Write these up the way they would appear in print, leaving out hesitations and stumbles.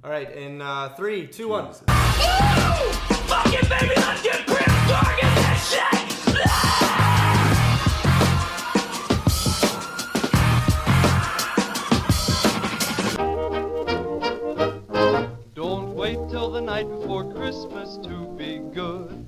All right, in 3, 2, 1. Fucking baby, let's get grip, target that shit! Don't wait till the night before Christmas to be good.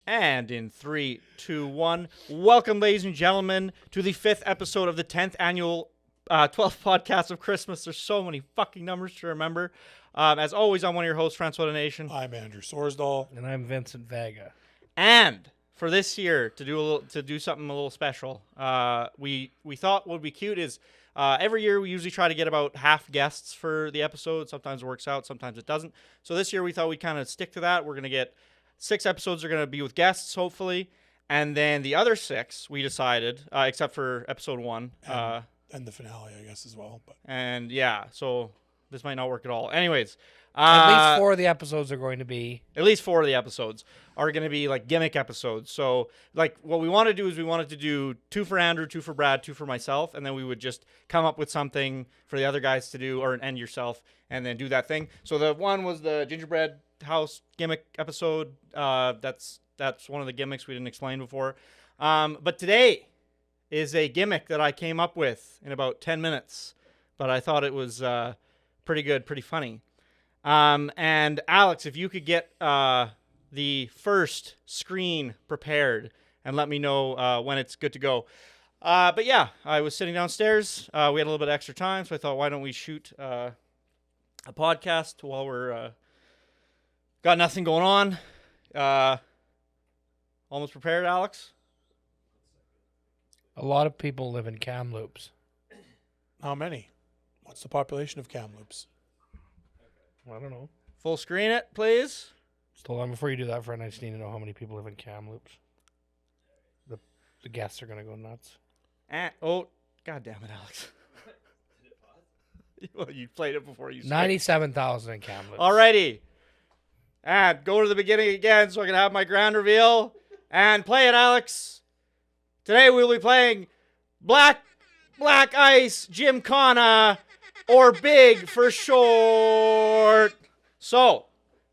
And in 3, 2, 1, welcome, ladies and gentlemen, to the 5th episode of the 10th annual 12th podcast of Christmas. There's so many fucking numbers to remember. As always, I'm one of your hosts, Francois the Nation. I'm Andrew Sorsdahl. And I'm Vincent Vega. And for this year, to do something a little special, we thought what would be cute is every year we usually try to get about half guests for the episode. Sometimes it works out, sometimes it doesn't. So this year we thought we'd kind of stick to that. We're going to get 6 episodes are going to be with guests, hopefully. And then the other 6, we decided, except for episode 1. And the finale, I guess, as well. But And yeah, so this might not work at all. Anyways. At least 4 of the episodes are going to be... At least 4 of the episodes are going to be like gimmick episodes. So like what we want to do is we wanted to do 2 for Andrew, 2 for Brad, 2 for myself. And then we would just come up with something for the other guys to do and yourself and then do that thing. So the one was the gingerbread house gimmick episode. That's one of the gimmicks we didn't explain before. But today is a gimmick that I came up with in about 10 minutes. But I thought it was pretty good, pretty funny. And Alex, if you could get the first screen prepared and let me know when it's good to go. But yeah, I was sitting downstairs. We had a little bit of extra time, so I thought, why don't we shoot a podcast while we're got nothing going on. Almost prepared, Alex? A lot of people live in Kamloops. how many? What's the population of Kamloops? I don't know. Full screen it, please. Just hold on, before you do that, friend, I just need to know how many people live in Kamloops. The guests are going to go nuts. Oh, God damn it, Alex. Well, you played it before you 97,000 in Kamloops. Alrighty. And go to the beginning again so I can have my grand reveal. And play it, Alex. Today we'll be playing Black Ice Gymkhana, or Big for short. So,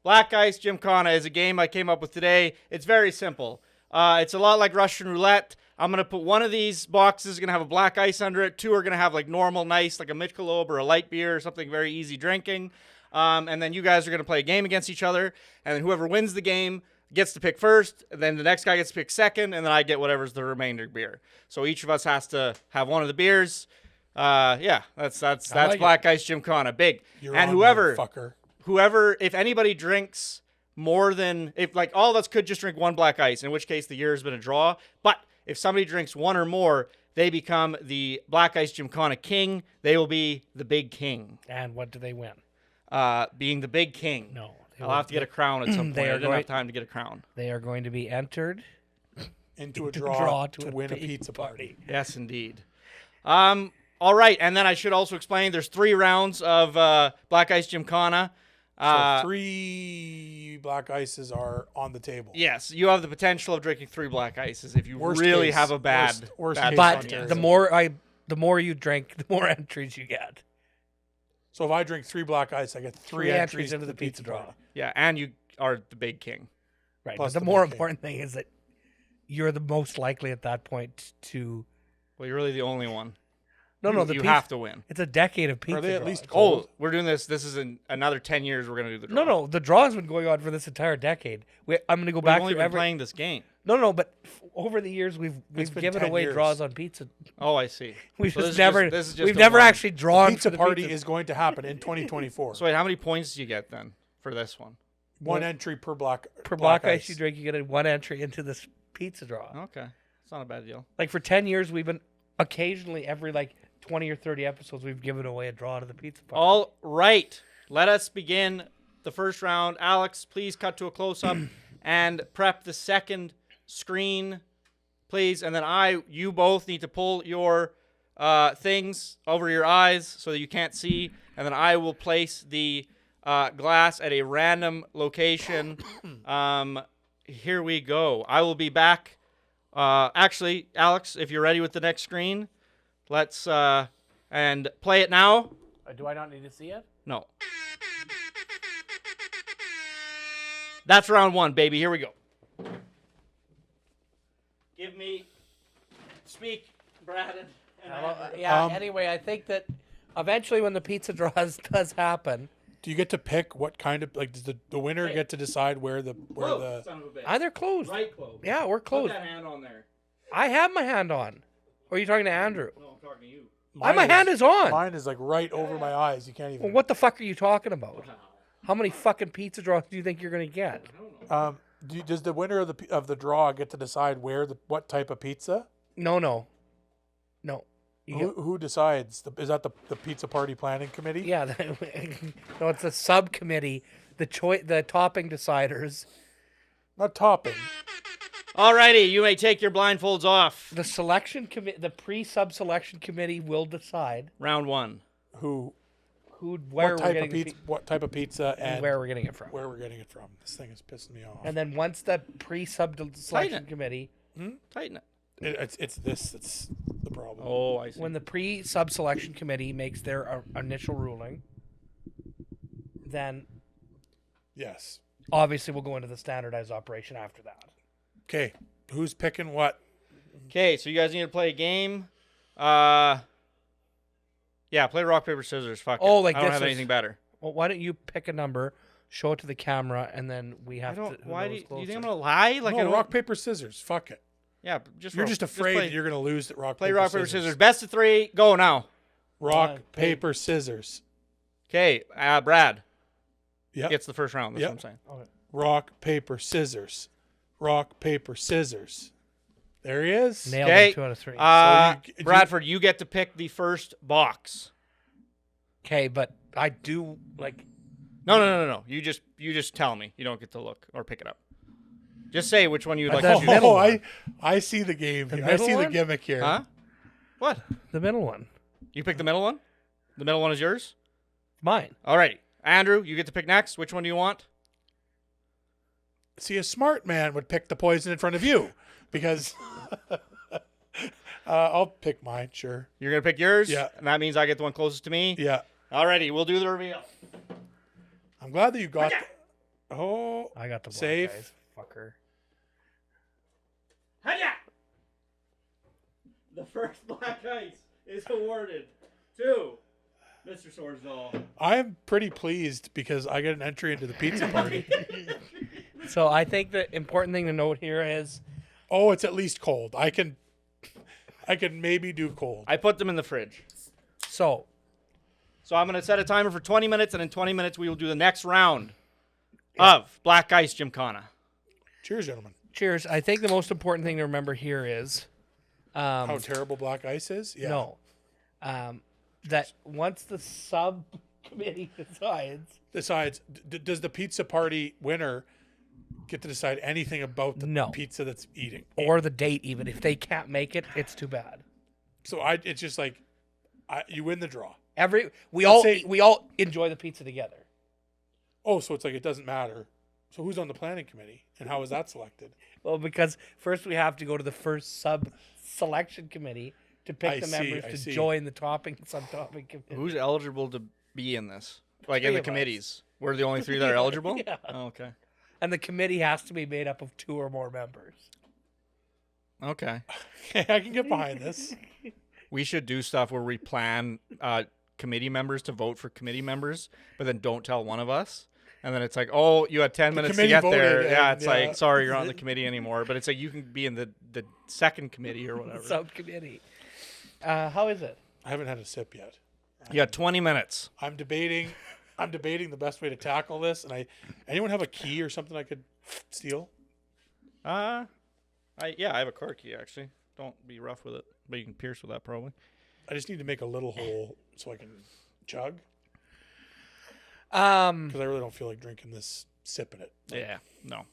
Black Ice Gymkhana is a game I came up with today. It's very simple. It's a lot like Russian roulette. I'm going to put one of these boxes, going to have a black ice under it. 2 are going to have like normal, nice, like a Michelob or a light beer or something very easy drinking. And then you guys are going to play a game against each other. And then whoever wins the game gets to pick first. And then the next guy gets to pick second. And then I get whatever's the remainder beer. So each of us has to have one of the beers. Yeah, that's like Black Ice Gymkhana. Big. You're and on, whoever, if anybody drinks more than, if like all of us could just drink one black ice, in which case the year has been a draw. But if somebody drinks 1 or more, they become the Black Ice Gymkhana king. They will be the big king. And what do they win? Being the big king. No. I'll have to get a crown at some point. I didn't have time to get a crown. They are going to be entered into a draw to win a pizza party. Yes, indeed. All right, and then I should also explain there's 3 rounds of Black Ice Gymkhana. So 3 black ices are on the table. Yes, you have the potential of drinking 3 black ices if you really have a bad. Worst bad case But on the more you drink, the more entries you get. So if I drink 3 black ice, I get 3 entries into the pizza draw. Yeah, and you are the big king. Right. Plus But the the more big important thing is that you're the most likely at that point to. Well, you're really the only one. No, you have to win. It's a decade of pizza. Are they at draws. least cold? Oh, we're doing this. This is another 10 years. We're gonna do the draw. No. The draw's been going on for this entire decade. I'm going to go back We've only to been playing this game. No. But over the years, we've been given 10 away years. draws on pizza. Oh, I see. We've So just never. this is just We've a never one. actually drawn Pizza for the party pizza. is going to happen in 2024. So wait, how many points do you get then for this one? One entry per black ice you drink. You get a 1 entry into this pizza draw. Okay, it's not a bad deal. Like for 10 years, we've been occasionally every like 20 or 30 episodes, we've given away a draw to the pizza party. All right. let us begin the first round. Alex, please cut to a close-up and prep the second screen, please. And then you both need to pull your things over your eyes so that you can't see. And then I will place the glass at a random location. Here we go. I will be back. Actually, Alex, if you're ready with the next screen, let's and play it now. Do I not need to see it? No. That's round one, baby. Here we go. Speak, Brad. Anyway, I think that eventually when the pizza draws does happen, Do you get to pick what kind of does the winner get to decide where the Son of a bitch. either closed. Right closed. Yeah, we're Put closed. that hand on there. I have my hand on. Or are you talking to Andrew? No, I'm talking to you. My hand is on. Mine is like right over my eyes. You can't even. Well, what the fuck are you talking about? How many fucking pizza draws do you think you're gonna get? Does the winner of the draw get to decide what type of pizza? No. Who decides? Is that the pizza party planning committee? Yeah, no, it's a subcommittee. The topping deciders. Not topping. Alrighty, you may take your blindfolds off. The selection committee, the pre-sub selection committee will decide Round one. Who? where What we're type getting of pizza? What type of pizza and where we're getting it from. where we're getting it from? This thing is pissing me off. And then once the pre-sub selection it. committee, Tighten it. It's this that's the problem. Oh, I see. when the pre-sub selection committee makes their initial ruling, then Yes. obviously we'll go into the standardized operation after that. Okay. Who's picking what? Okay, so you guys need to play a game. Yeah, play rock, paper, scissors. Fuck Oh, it. like I don't this have is- anything better. Well, why don't you pick a number, show it to the camera, and then we I have don't. to. Why who knows do you think I'm closer? gonna lie? Like I No, don't, rock paper scissors. Fuck it. Yeah, just You're roll. just afraid play, that you're gonna lose at rock play paper rock, paper, scissors. scissors. Best of three. Go now. Rock One, paper scissors. Okay, Brad Yeah. gets the first round. That's Yep. what I'm saying. Rock paper scissors. Rock paper scissors. There he is. Nailed Okay. it, 2 out of 3. Bradford, you get to pick the first box. Okay, but I do like. No. You just tell me. You don't get to look or pick it up. Just say which one you'd like the to middle choose. one. I see the game here. I middle see the one? gimmick here. Huh? What? The middle one. You pick the middle one? The middle one is yours? Mine. Alrighty. Andrew, you get to pick next. Which one do you want? See, a smart man would pick the poison in front of you because I'll pick mine, sure. You're going to pick yours? Yeah. And that means I get the one closest to me? Yeah. Alrighty, we'll do the reveal. I'm glad that you got Oh, I got the black Safe. eyes, fucker. Hiya! The first black ice is awarded to Mr. Swordsdall. I'm pretty pleased because I get an entry into the pizza party. So I think the important thing to note here is Oh, it's at least cold. I can maybe do cold. I put them in the fridge. so So I'm going to set a timer for 20 minutes, and in 20 minutes we will do the next round of Black Ice Gymkhana. Cheers, gentlemen. cheers. I think the most important thing to remember here is How terrible black ice is? Yeah. no, that once the subcommittee Besides, does the pizza party winner get to decide anything about the No. pizza that's eating? or the date, even if they can't make it, it's too bad. So it's just like you win the draw. We all say- enjoy the pizza together. Oh, so it's like it doesn't matter. So who's on the planning committee and how is that selected? Well, because first we have to go to the first sub selection committee to pick I the see, members I to see. join the subtopping committee. Who's eligible to be in this? Like in Three the of us. committees? We're the only three that are eligible? Yeah. Oh, okay. And the committee has to be made up of 2 or more members. Okay. Okay, I can get behind this. We should do stuff where we plan committee members to vote for committee members, but then don't tell one of us. And then it's like, oh, you had 10 minutes to committee get voted, there. Yeah, and, it's yeah. like, sorry, you're not on the committee anymore. But it's like you can be in the second committee or whatever. Subcommittee. How is it? I haven't had a sip yet. You got 20 minutes. I'm debating the best way to tackle this. And anyone have a key or something I could steal? I have a car key, actually. Don't be rough with it. But you can pierce with that, probably. I just need to make a little hole so I can chug. Because I really don't feel like drinking this, sipping it. Yeah, no.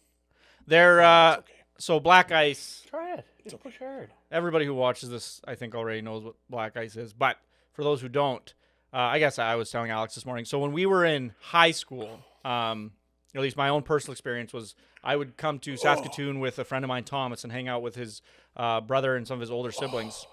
They're It's okay. so black ice. Try it. It's push hard. Everybody who watches this, I think, already knows what black ice is. But for those who don't, I guess I was telling Alex this morning. So when we were in high school, at least my own personal experience was I would come to Saskatoon with a friend of mine, Thomas, and hang out with his brother and some of his older siblings.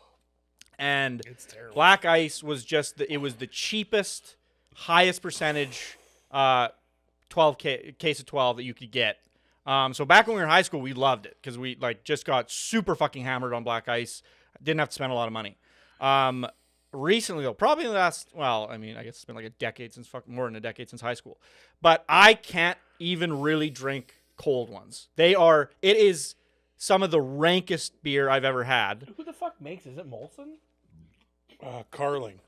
And It's terrible. black ice was just it was the cheapest, highest percentage 12 case of 12 that you could get. So back when we were in high school, we loved it because we just got super fucking hammered on black ice. Didn't have to spend a lot of money. Recently though, probably in the last, I guess it's been like a decade more than a decade since high school. But I can't even really drink cold ones. It is some of the rankest beer I've ever had. Who the fuck makes? Is it Molson? Carling.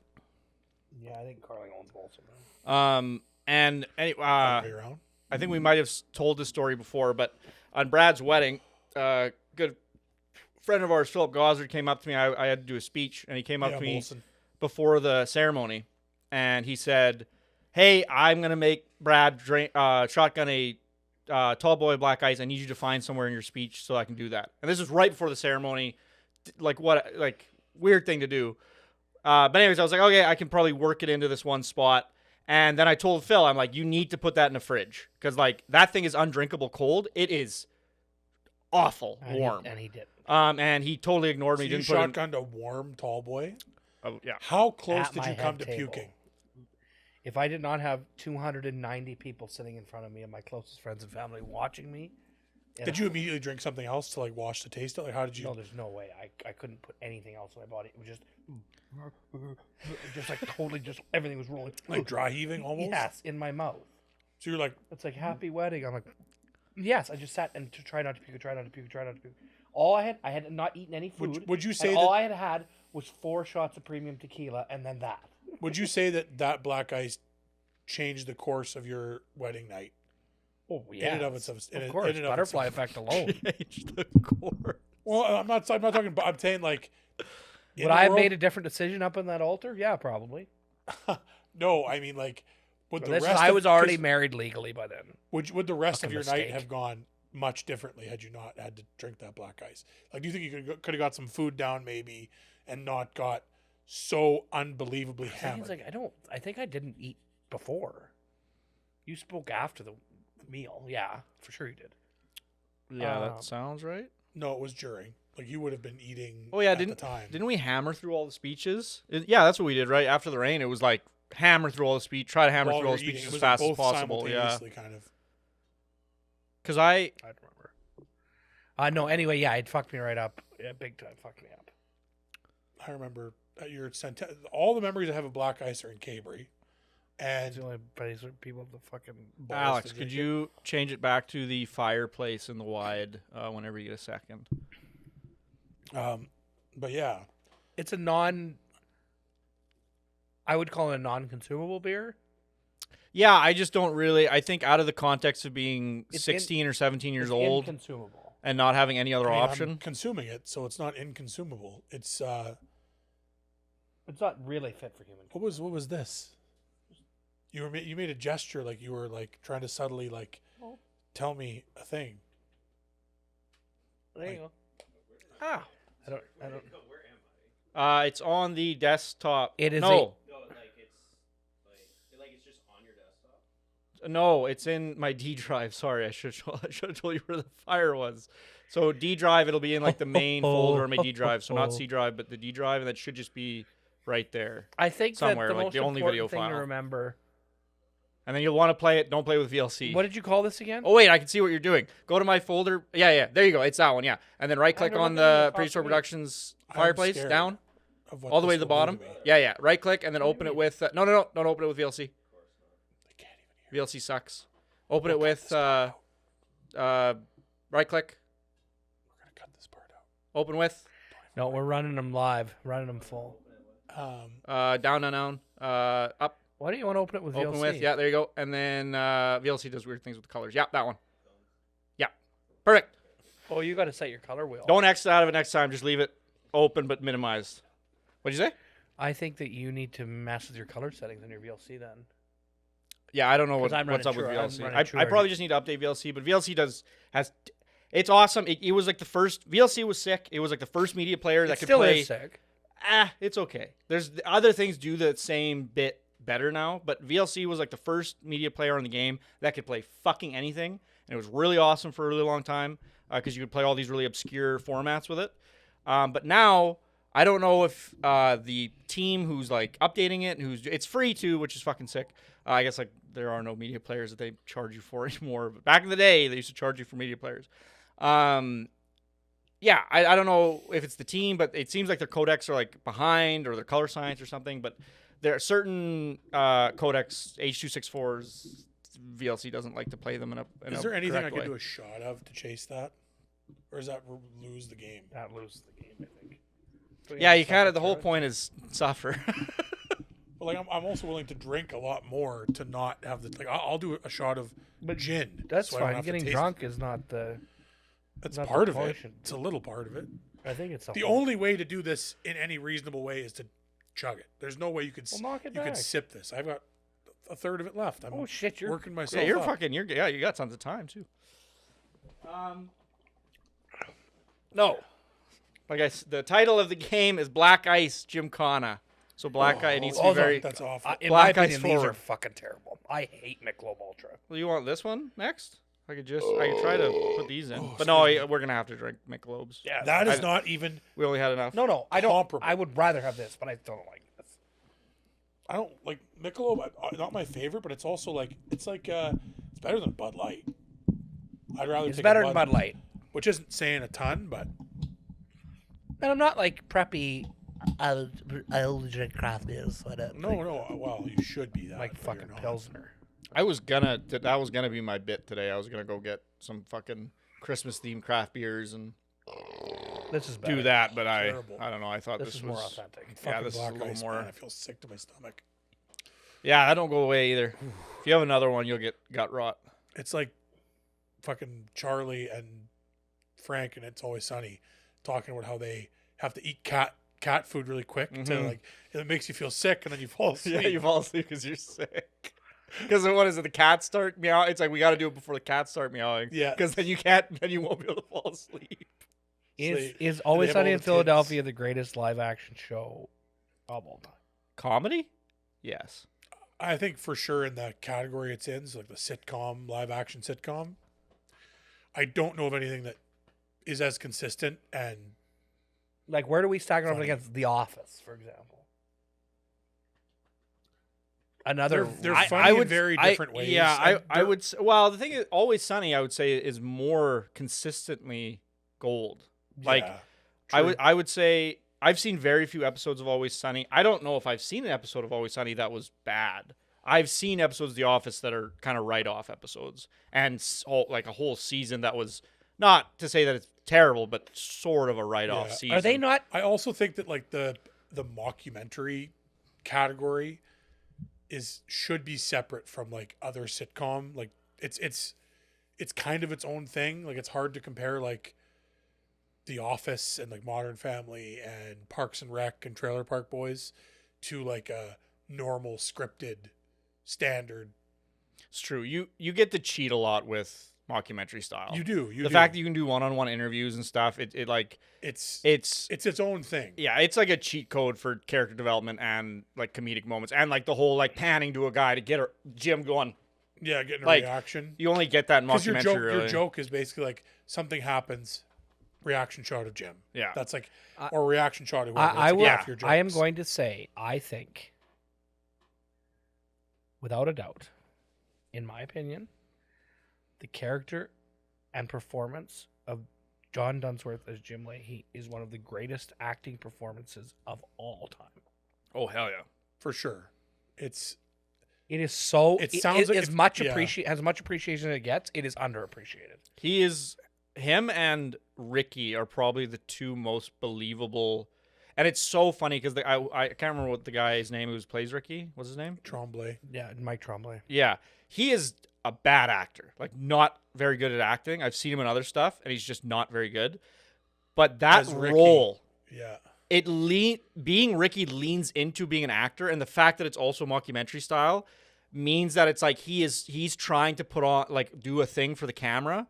Yeah, I think Carling owns Molson. And anyway, Way around. I think we might have told this story before, but on Brad's wedding, good friend of ours, Philip Gossard, came up to me. I had to do a speech, and he came up to me Molson. before the ceremony, and he said, "Hey, I'm gonna make Brad drink shotgun a tall boy black ice. I need you to find somewhere in your speech so I can do that." And this was right before the ceremony, weird thing to do. But anyways, I was like, okay, I can probably work it into this one spot. And then I told Phil, I'm like, you need to put that in the fridge because that thing is undrinkable cold. It is awful warm. And he did. And he totally ignored me. So you Didn't put it in. shotgunned a warm tall boy? Oh, yeah. How close At did my you come head to table. puking? If I did not have 290 people sitting in front of me and my closest friends and family watching me, Did you immediately drink something else to wash the taste of it? Like how did you? No, there's no way. I couldn't put anything else in my body. It was just totally everything was rolling. Like dry heaving almost? Yes, in my mouth. So you're like, It's like happy wedding. I'm like, yes. I just sat and to try not to puke, try not to puke, try not to puke. All I had not eaten any food. would you and say all that- I had was 4 shots of premium tequila and then that? would you say that black ice changed the course of your wedding night? Oh yeah, and of itself- in of it- course, in and of butterfly itself. effect alone. Change the course. Well, I'm not talking about. I'm saying in Would a I have world- made a different decision up on that altar? Yeah, probably. No, I mean would But the this is- rest? I of- was already 'cause married legally by then. Would the rest of Fucking your night mistake. have gone much differently had you not had to drink that black ice? Do you think you could have got some food down maybe and not got so unbelievably Thing hammered? is, I think I didn't eat before. You spoke after the meal. Yeah, for sure you did. Yeah, Um, that sounds right. No, it was during. You would have been eating. Oh yeah, at didn't the time. didn't we hammer through all the speeches? Yeah, that's what we did, right? After the rain, it was like hammer through all the speech, try to hammer While through all you're the eating, speeches it as was fast as both possible. Yeah, simultaneously kind of. because I I remember. No, anyway, yeah, it fucked me right up. Yeah, big time fucked me up. I remember at your all the memories I have of black ice are in Cabri, It's and the only place where people have the fucking balls Alex, to could drink you change it back to the fireplace in the wide whenever you get a second? but yeah, It's I would call it a non-consumable beer. Yeah, I just don't really. I think out of the context of being It's 16 or 17 years It's old inconsumable. and not having any other I mean, I'm option. consuming it, so it's not inconsumable. It's It's not really fit for human. what was this? You made a gesture like you were trying to subtly tell me a thing. There you go. Ah, I don't. it's on the desktop. It is no. No, it's in my D drive. Sorry, I should have told you where the fire was. So D drive, it'll be in the main folder of my D drive. So not C drive, but the D drive, and that should just be right there. I think somewhere, that the like most the only important video thing to file. remember. And then you'll want to play it. Don't play with VLC. What did you call this again? Oh wait, I can see what you're doing. Go to my folder. Yeah. There you go. It's that one. Yeah. And then right click know on what that the is. Prehistoric Talk to me. Productions I'm fireplace scared down, of what all the way this to the will do bottom. to me. Yeah. Right click and then open it with. No. Don't open it with VLC. I can't even hear. VLC sucks. Open it with. Right click. We're gonna cut this part Open with. No, we're running them live, running them full. out. Down. Up. Why do you want to open it with Open VLC? with. Yeah. There you go. And then VLC does weird things with the colors. Yeah. That one. Yeah. Perfect. Oh, you got to set your color wheel. Don't exit out of it next time. Just leave it open but minimized. What'd you say? I think that you need to mess with your color settings on your VLC then. Yeah, I don't know 'Cause I'm what's up running with True- I'm VLC. running I True probably just need to update VLC, but VLC has. It's awesome. It was like the first VLC was sick. It was like the first media player that It could still play. is sick. It's okay. There's other things do the same bit better now, but VLC was like the first media player in the game that could play fucking anything, and it was really awesome for a really long time because you could play all these really obscure formats with it. But now I don't know if the team who's like updating it, it's free too, which is fucking sick. I guess like there are no media players that they charge you for anymore. But back in the day, they used to charge you for media players. Yeah, I don't know if it's the team, but it seems like their codecs are like behind or their color science or something. But there are certain codecs, H.264s, VLC doesn't like to play them in a Is there anything I correct could way. do a shot of to chase that? Or does that lose the game? That loses the game, I think. Yeah, you kind of, the whole point is suffer. But like, I'm also willing to drink a lot more to not have the like. I'll do a shot of gin. That's so I don't fine. have to Getting taste drunk is not the. That's not the part of it. portion. It's a little part of it. I think it's The only way to do this in any reasonable way is to chug it. There's no way you could Well, knock it you could back. sip this. I've got a third of it left. I'm Oh shit! You're working myself. Yeah, you're up. fucking. You got tons of time too. No, like the title of the game is Black Ice Gymkhana. So Black Ice needs to be very. That's awful. in Black my Ice opinion, these are forward. fucking terrible. I hate Michelob Ultra. Well, you want this one next? I could try to put these in, but no, we're gonna have to drink Michelob's. Yeah, That is I- not even. We only had enough. No, I don't. comparable. I would rather have this, but I don't like this. I don't like Michelob. Not my favorite, but it's also like it's better than Bud Light. I'd rather It's take better a than Bud Light. which isn't saying a ton, but And I'm not like preppy. I'll drink craft beers. no. Well, you should be that. Like but you're fucking not. Pilsner. That was gonna be my bit today. I was gonna go get some fucking Christmas themed craft beers and This is better. do that, but Terrible. I don't know. I thought This this is was more authentic. Yeah, Fucking this is a Black little Ice, more. man, I feel sick to my stomach. Yeah, that don't go away either. If you have another one, you'll get gut rot. It's like fucking Charlie and Frank and It's Always Sunny talking about how they have to eat cat food really quick to like it makes you feel sick and then you fall asleep. Yeah, you fall asleep because you're sick. Because what is it? The cats start meowing. It's like we got to do it before the cats start meowing. Yeah. Because then you can't. Then you won't be able to fall asleep. Is they Always have Sunny all in the Philadelphia the greatest live action show of all time? Comedy? Yes. I think for sure in the category it's in, so like the sitcom, live action sitcom. I don't know of anything that is as consistent and Like, where do we stack it up Funny. against The Office, for example? Another. they're funny in very different ways. Yeah, and I would. Well, the thing is, Always Sunny, I would say, is more consistently gold. Like, true. I would say I've seen very few episodes of Always Sunny. I don't know if I've seen an episode of Always Sunny that was bad. I've seen episodes of The Office that are kind of write-off episodes, and like a whole season that was not to say that it's terrible, but sort of a write-off Yeah. season. Are they not? I also think that like the mockumentary category should be separate from like other sitcom. Like it's kind of its own thing. Like it's hard to compare like The Office and like Modern Family and Parks and Rec and Trailer Park Boys to like a normal scripted standard. It's true. You get to cheat a lot with mockumentary style. You do. The fact that you can do one-on-one interviews and stuff, it like it's it's its own thing. yeah, it's like a cheat code for character development and like comedic moments and like the whole like panning to a guy to get Jim going. Yeah, getting a Like, reaction. You only get that in Because mockumentary. your really. joke is basically like something happens, reaction shot of Jim. Yeah. That's like or reaction shot of whoever. I That's will. half your I am jokes. going to say, I think, without a doubt, in my opinion, the character and performance of John Dunsworth as Jim Leahy is one of the greatest acting performances of all time. Oh hell yeah. For sure. It is so. It sounds like as it's- much yeah. as much appreciation as it gets. It is underappreciated. Him and Ricky are probably the two most believable, and it's so funny because I can't remember what the guy's name who plays Ricky. What's his name? Tremblay. Yeah, Mike Tremblay. Yeah, he is a bad actor, like not very good at acting. I've seen him in other stuff, and he's just not very good. But that As Ricky. role, Yeah. being Ricky leans into being an actor, and the fact that it's also mockumentary style means that it's like he's trying to put on like do a thing for the camera.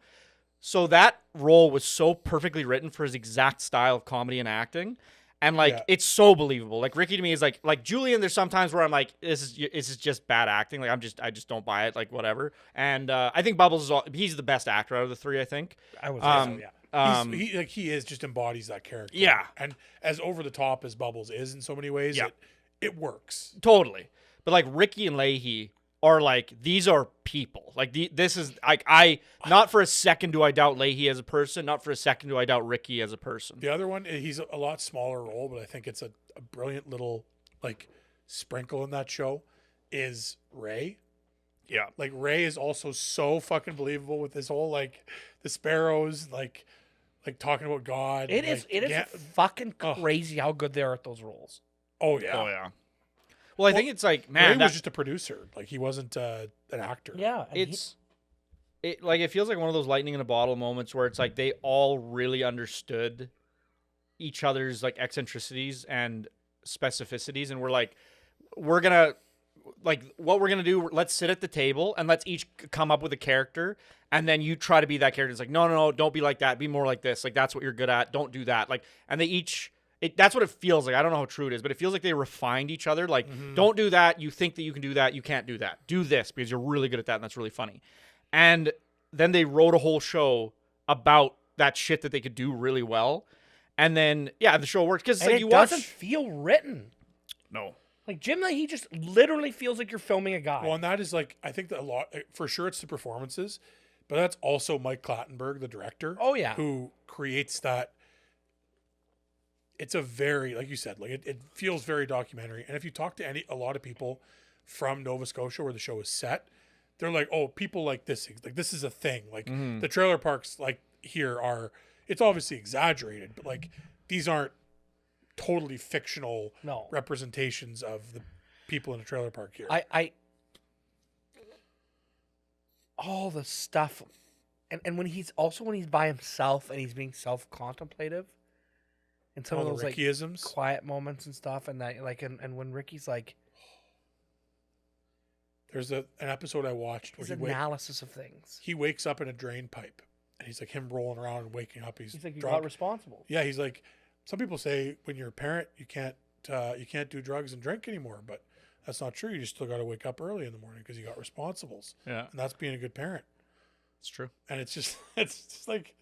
So that role was so perfectly written for his exact style of comedy and acting. And like it's so believable. Like Ricky to me is like Julian. There's sometimes where I'm like, this is just bad acting. Like I just don't buy it. Like whatever. And I think Bubbles he's the best actor out of the three. I think. I would say so, yeah. He is just embodies that character. Yeah. And as over the top as Bubbles is in so many ways, it works. Totally. But like Ricky and Leahy are like, these are people. Like this is like not for a second do I doubt Leahy as a person. Not for a second do I doubt Ricky as a person. The other one, he's a lot smaller role, but I think it's a brilliant little like sprinkle in that show is Ray. Yeah. Like Ray is also so fucking believable with this whole like the sparrows like talking about God. It is fucking crazy how good they are at those roles. Oh yeah. Oh yeah. Well, I think it's like, man, Ray was just a producer. Like he wasn't an actor. Yeah, it feels like one of those lightning in a bottle moments where it's like they all really understood each other's like eccentricities and specificities, and we're gonna like what we're gonna do. Let's sit at the table and let's each come up with a character, and then you try to be that character. It's like no, don't be like that. Be more like this. Like that's what you're good at. Don't do that. Like, and they each. That's what it feels like. I don't know how true it is, but it feels like they refined each other. Like, don't do that. You think that you can do that. You can't do that. Do this because you're really good at that, and that's really funny. And then they wrote a whole show about that shit that they could do really well. And then, yeah, the show works. Because like, it doesn't feel written. No. Like, Jim Leahy just literally feels like you're filming a guy. Well, and that is like, I think that a lot, for sure it's the performances, but that's also Mike Clattenburg, the director. Oh, yeah. Who creates that. It's a very, like you said, like it feels very documentary. And if you talk to a lot of people from Nova Scotia where the show is set, they're like, oh, people like this is a thing. Like the trailer parks like here are, it's obviously exaggerated, but like these aren't totally fictional representations of the people in a trailer park here. I all the stuff, and when he's by himself and he's being self-contemplative. And some of those like quiet moments and stuff, and that like, and when Ricky's like, there's an episode I watched where his analysis of things. He wakes up in a drain pipe, and he's like him rolling around and waking up. He's like, you drunk. got responsible. Yeah, he's like, some people say when you're a parent, you can't do drugs and drink anymore, but that's not true. You just still got to wake up early in the morning because you got responsibles. Yeah, and that's being a good parent. It's true. And it's just like.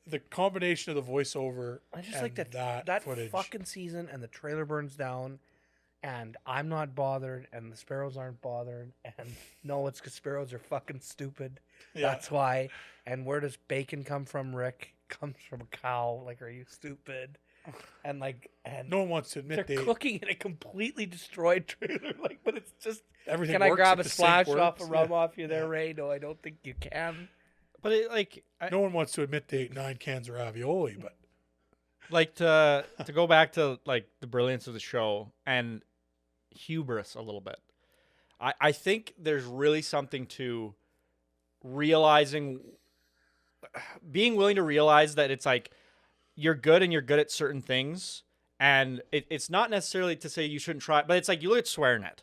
The combination of the voiceover, I just like that footage. Fucking season, and the trailer burns down, and I'm not bothered, and the sparrows aren't bothered, and no, it's because sparrows are fucking stupid. Yeah. That's why. And where does bacon come from, Rick? Comes from a cow. Like, are you stupid? And like, and no one wants to admit they're cooking in a completely destroyed trailer. Like, but it's just everything. Can I grab a splash off a rum off you there, Ray? No, I don't think you can. But it like no one wants to admit they ate 9 cans of ravioli, but like to go back to like the brilliance of the show and hubris a little bit. I think there's really something to being willing to realize that it's like you're good and you're good at certain things, and it's not necessarily to say you shouldn't try, but it's like you look at SwearNet,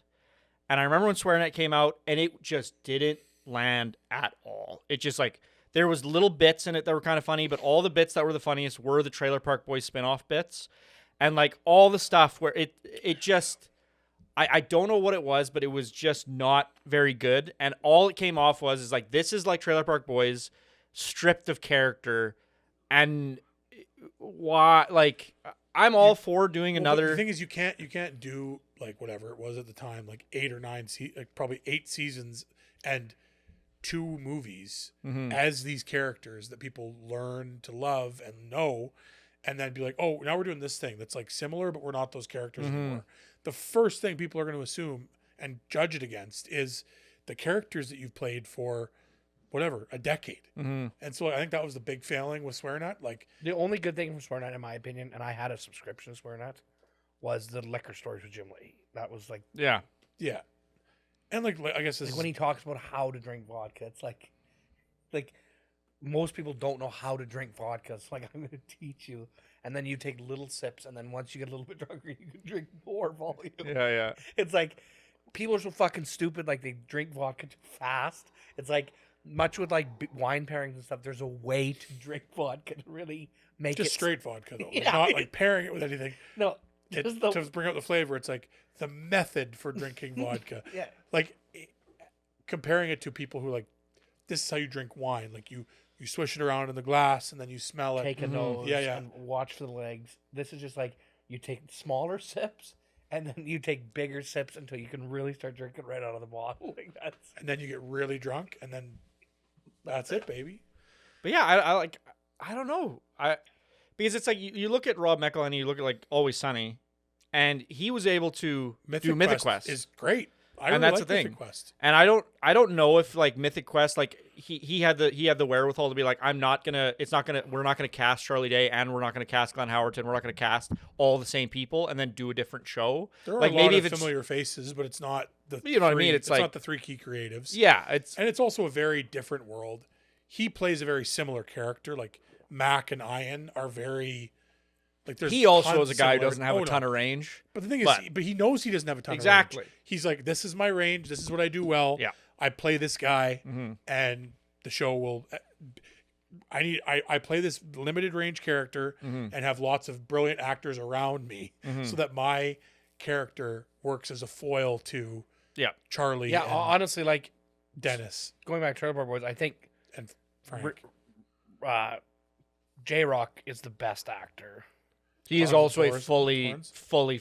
and I remember when SwearNet came out and it just didn't land at all. It just like there was little bits in it that were kind of funny, but all the bits that were the funniest were the Trailer Park Boys spin-off bits. And like all the stuff where it just I don't know what it was, but it was just not very good. And all it came off is like, this is like Trailer Park Boys stripped of character. And why, like, I'm all for doing another. The thing is, you can't do like whatever it was at the time, like 8 or 9 probably 8 seasons and 2 movies as these characters that people learn to love and know, and then be like, oh, now we're doing this thing that's like similar, but we're not those characters anymore. The first thing people are going to assume and judge it against is the characters that you've played for whatever, a decade. And so I think that was the big failing with SwearNet. Like, the only good thing from SwearNet, in my opinion, and I had a subscription to SwearNet, was the liquor stories with Jim Leahy. That was like, yeah. And like I guess this like when he talks about how to drink vodka, it's like most people don't know how to drink vodka. It's like, I'm going to teach you, and then you take little sips, and then once you get a little bit drunker, you can drink more volume. Yeah. It's like people are so fucking stupid. Like they drink vodka too fast. It's like much with like wine pairings and stuff. There's a way to drink vodka to really make Just it straight vodka though, like, Yeah. not like pairing it with anything. No, It, just the, to bring out the flavor, it's like the method for drinking vodka. yeah. Like comparing it to people who like, this is how you drink wine. Like you swish it around in the glass and then you smell it. Take a nose Yeah, yeah. and watch for the legs. This is just like you take smaller sips and then you take bigger sips until you can really start drinking right out of the bottle. Like that's And then you get really drunk and then that's it, baby. But yeah, I don't know. Because it's like you look at Rob Meckel and you look at like Always Sunny, and he was able to do Mythic Quest. is great. I And really that's like the thing. Mythic Quest. And I don't know if like Mythic Quest, like he had the wherewithal to be like, we're not gonna cast Charlie Day and we're not gonna cast Glenn Howerton, we're not gonna cast all the same people and then do a different show. There are like a lot maybe of if it's familiar faces, but it's not the You know what I mean? three- It's like- not the three key creatives. yeah, it's And it's also a very different world. He plays a very similar character. Like Mac and Ian are very like there's he also tons is a guy who similar- doesn't have Oh, a ton no. of range. But the thing but- is, he knows he doesn't have a ton Exactly. of range. He's like, this is my range. This is what I do well. Yeah. I play this guy, Mhm. and the show will. I play this limited range character Mhm. and have lots of brilliant actors around me, Mhm. so that my character works as a foil to Yeah. Charlie. yeah. and Honestly, like Dennis going back to Trailer Park Boys, I think and Frank. J Rock is the best actor. He is Closet also a Doors, fully Torrance.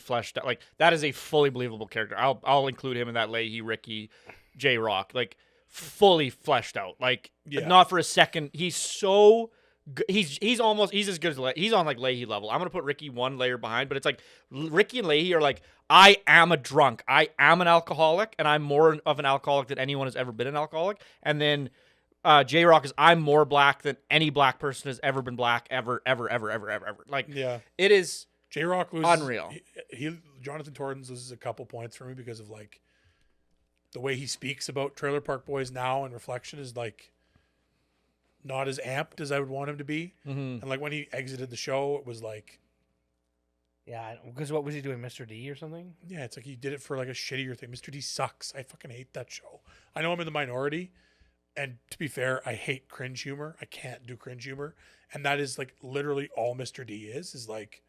fleshed out. Like that is a fully believable character. I'll include him in that Leahy, Ricky, J Rock. Like fully fleshed out. Like Yeah. not for a second. He's so he's as good as he's on like Leahy level. I'm gonna put Ricky one layer behind, but it's like Ricky and Leahy are like, I am a drunk. I am an alcoholic, and I'm more of an alcoholic than anyone has ever been an alcoholic. And then J Rock is I'm more black than any black person has ever been black ever. Like Yeah. it is J Rock loses unreal. He Jonathan Torrens loses a couple points for me because of like the way he speaks about Trailer Park Boys now in reflection is like not as amped as I would want him to be. Mhm. And like when he exited the show, it was like, Yeah, because what was he doing, Mr. D or something? yeah, it's like he did it for like a shittier thing. Mr. D sucks. I fucking hate that show. I know I'm in the minority, and to be fair, I hate cringe humor. I can't do cringe humor, and that is like literally all Mr. D is like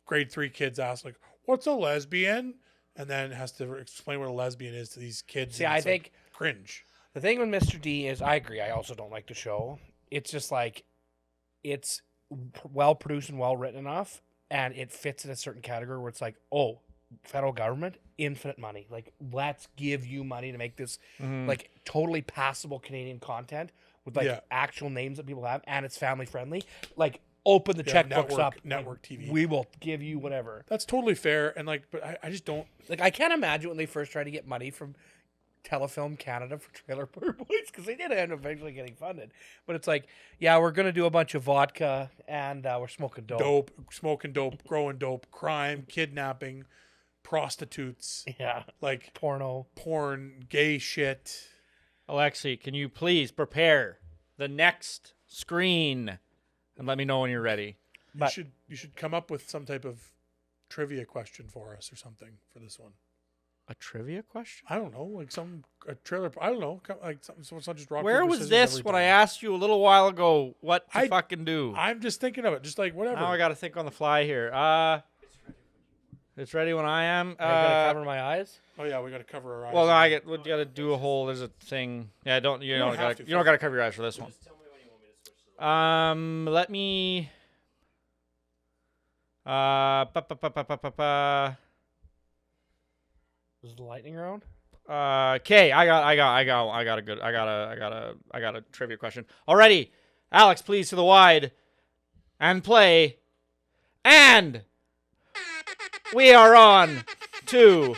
grade 3 kids ask like, "What's a lesbian?" and then has to explain what a lesbian is to these kids. See, and I it's, like, think cringe. the thing with Mr. D is I agree. I also don't like the show. It's just like it's well produced and well written enough, and it fits in a certain category where it's like, oh, federal government, infinite money. Like, let's give you money to make this like totally passable Canadian content with like Yeah. actual names that people have, and it's family friendly. Like, open the Yeah, checkbooks up. network like, TV. We will give you whatever. That's totally fair, and like, but I just don't. Like, I can't imagine when they first tried to get money from Telefilm Canada for Trailer Park Boys, because they did end up eventually getting funded. But it's like, yeah, we're gonna do a bunch of vodka and we're smoking dope. Smoking dope, growing dope, crime, kidnapping, prostitutes, Yeah, like porno. porn, gay shit. Alexi, can you please prepare the next screen and let me know when you're ready? But You should come up with some type of trivia question for us or something for this one. A trivia question? I don't know, like a trailer. I don't know, like something. So it's not just rock. Where paper, was scissors this every when I time. asked you a little while ago what to I- fucking do? I'm just thinking of it, just like whatever. Now I got to think on the fly here. It's ready when I am. am I gonna cover my eyes? Oh yeah, we got to cover our eyes. Well, no, we got to do a whole. There's a thing. Yeah, don't you don't don't have got to. you don't got to cover your eyes for this one. Let me. Was the lightning round? Okay, I got a trivia question. Already, Alex, please to the wide, and play, and we are on to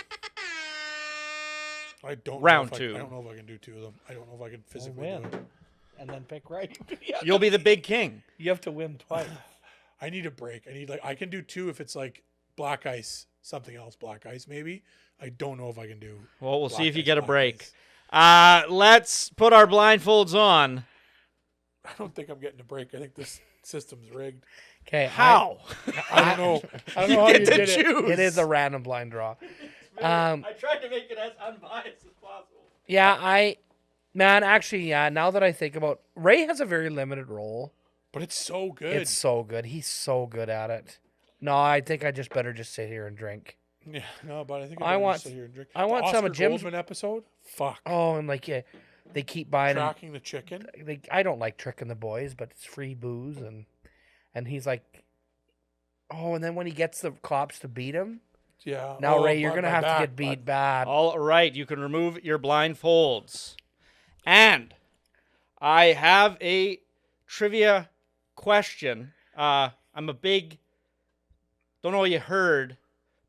I don't round know if two. I don't know if I can do two of them. I don't know if I can physically win. do it. And then pick right. you'll be the big king. You have to win twice. I need a break. I can do two if it's like black ice, something else, black ice maybe. I don't know if I can do. Well, we'll see black if you ice, get a black break. ice. Let's put our blindfolds on. I don't think I'm getting a break. I think this system's rigged. Okay, How? I don't know. I don't You know how get you to did it. choose. It is a random blind draw. I tried to make it as unbiased as possible. Yeah, actually, yeah. Now that I think about, Ray has a very limited role. But it's so good. It's so good. He's so good at it. No, I think I just better just sit here and drink. Yeah, no, but I think I I want- want sit here and drink. I want the some of Oscar Jim's- Goldman episode. Fuck. Oh, and like, yeah, they keep buying him. Tracking the chicken. I don't like tricking the boys, but it's free booze, and he's like, oh, and then when he gets the cops to beat him, Yeah. now Oh, Ray, you're bud, gonna my have back, to get beat bud. bad. All right, you can remove your blindfolds. And I have a trivia question. I'm a big, don't know what you heard,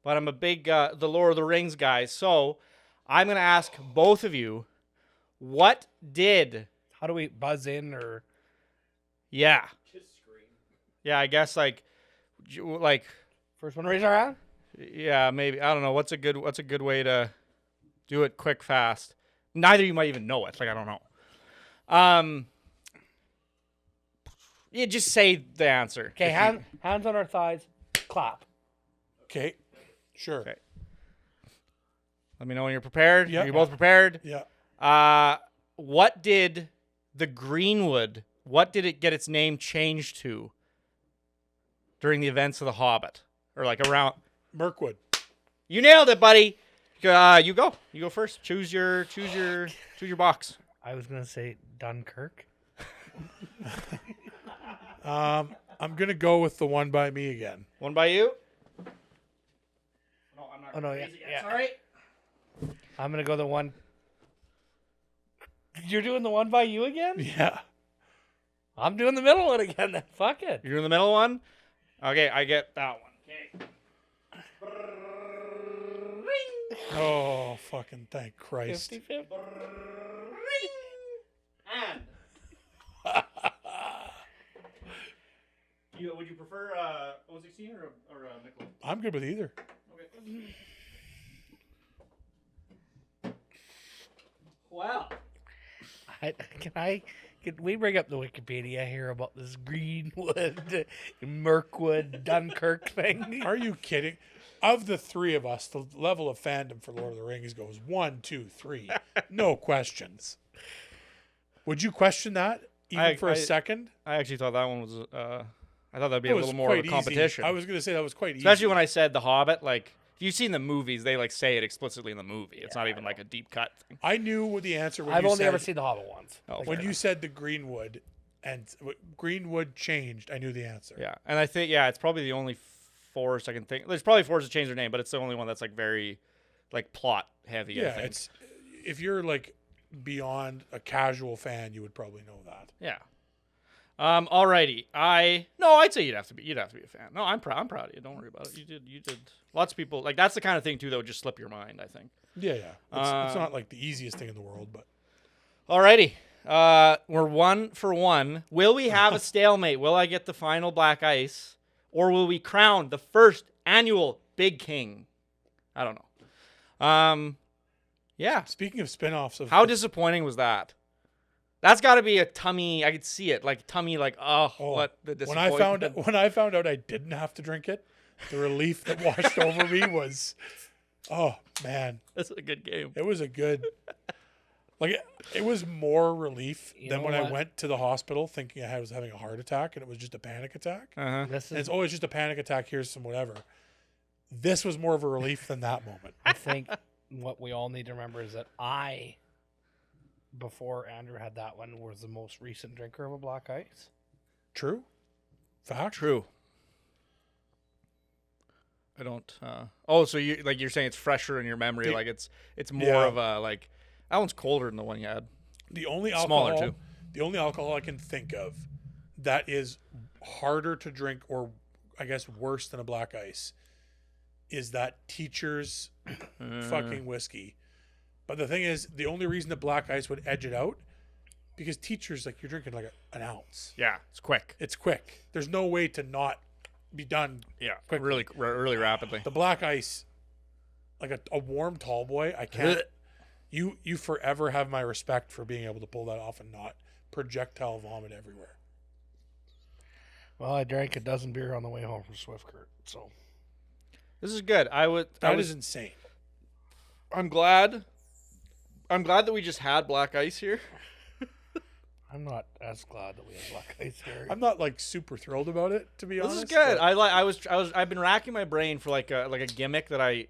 but I'm a big the Lord of the Rings guy. So I'm going to ask both of you, what did, How do we buzz in or? yeah. Yeah, I guess like First one, raise our hand. yeah, maybe, I don't know. What's a good way to do it quick, fast? Neither of you might even know it. Like, I don't know. Yeah, just say the answer. Okay, hands on our thighs, clap. Okay. Sure. Okay. Let me know when you're prepared. Yeah. You're both prepared. Yeah. What did the Greenwood, what did it get its name changed to during the events of The Hobbit? Or like around, Mirkwood. you nailed it, buddy. You go. You go first. Choose your box. I was gonna say Dunkirk. I'm gonna go with the one by me again. One by you. No, I'm not. Oh no, yeah, yeah. Sorry. I'm gonna go the one. You're doing the one by you again? Yeah. I'm doing the middle one again. Then fuck it. You're in the middle one. Okay, I get that one. Okay. Oh, fucking thank Christ. 50-50. And would you prefer 016 or nickel? I'm good with either. Okay. Wow. Can we bring up the Wikipedia here about this Greenwood, Mirkwood, Dunkirk thing? Are you kidding? Of the three of us, the level of fandom for Lord of the Rings goes 1, 2, 3. No questions. Would you question that even for a second? I actually thought that one was. I thought that'd be It a was little more of a quite competition. easy. I was going to say that was quite easy. Especially when I said The Hobbit. Like, if you've seen the movies, they like say it explicitly in the movie. It's not even like a deep cut thing. I knew what the answer when I've you only said, ever seen The Hobbit once. Oh, Like, when fair you enough. said the Greenwood and Greenwood changed. I knew the answer. Yeah, and I think it's probably the only forest I can think. There's probably forests that change their name, but it's the only one that's like very, like plot heavy. I Yeah, think. it's if you're like beyond a casual fan, you would probably know that. Yeah. Alrighty. I'd say you'd have to be a fan. No, I'm proud of you. Don't worry about it. You did. Lots of people like that's the kind of thing too that would just slip your mind, I think. Yeah, yeah. It's not like the easiest thing in the world, but Alrighty. We're 1 for 1. Will we have a stalemate? Will I get the final black ice? Or will we crown the first annual Big King? I don't know. Yeah. speaking of spin-offs of How disappointing was that? That's got to be a tummy. I could see it, like tummy, like what the when I disappointment. found out I didn't have to drink it, the relief that washed over me was, oh man, That's a good game. it was a good. Like it was more relief You than know when I what? went to the hospital thinking I was having a heart attack and it was just a panic attack. Uh-huh. This And is, it's always just a panic attack. Here's some whatever. This was more of a relief than that moment. I think what we all need to remember is that before Andrew had that one, was the most recent drinker of a black ice. True. Fact. True. I don't. So you're saying it's fresher in your memory, The- like it's more Yeah. of a like that one's colder than the one you had. The only Smaller, alcohol, too. the only alcohol I can think of that is harder to drink, or I guess worse than a black ice, is that teacher's fucking whiskey. But the thing is, the only reason that black ice would edge it out, because teacher's like you're drinking like an ounce. Yeah, it's quick. It's quick. There's no way to not be done. Yeah, quickly. really rapidly. The black ice, like a warm tall boy, I can't. You forever have my respect for being able to pull that off and not projectile vomit everywhere. Well, I drank a dozen beer on the way home from Swiftcurt, so This is good. That is insane. I'm glad that we just had black ice here. I'm not as glad that we have black ice here. I'm not like super thrilled about it, to be This honest. is good. but I've been racking my brain for like a gimmick that I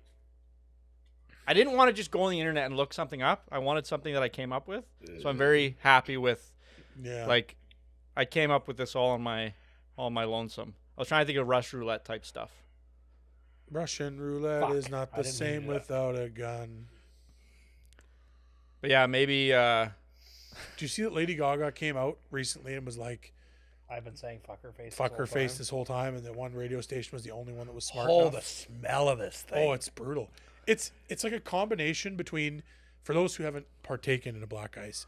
didn't want to just go on the internet and look something up. I wanted something that I came up with. So I'm very happy with yeah. like I came up with this all on my lonesome. I was trying to think of Rush Roulette type stuff. Russian roulette Fuck, is not I the didn't same mean to do without a gun. But yeah, maybe Do you see that Lady Gaga came out recently and was like I've been saying fucker face. fuck her face this whole time, and that one radio station was the only one that was smart Oh, enough? the smell of this thing. Oh, it's brutal. It's like a combination between, for those who haven't partaken in a black ice,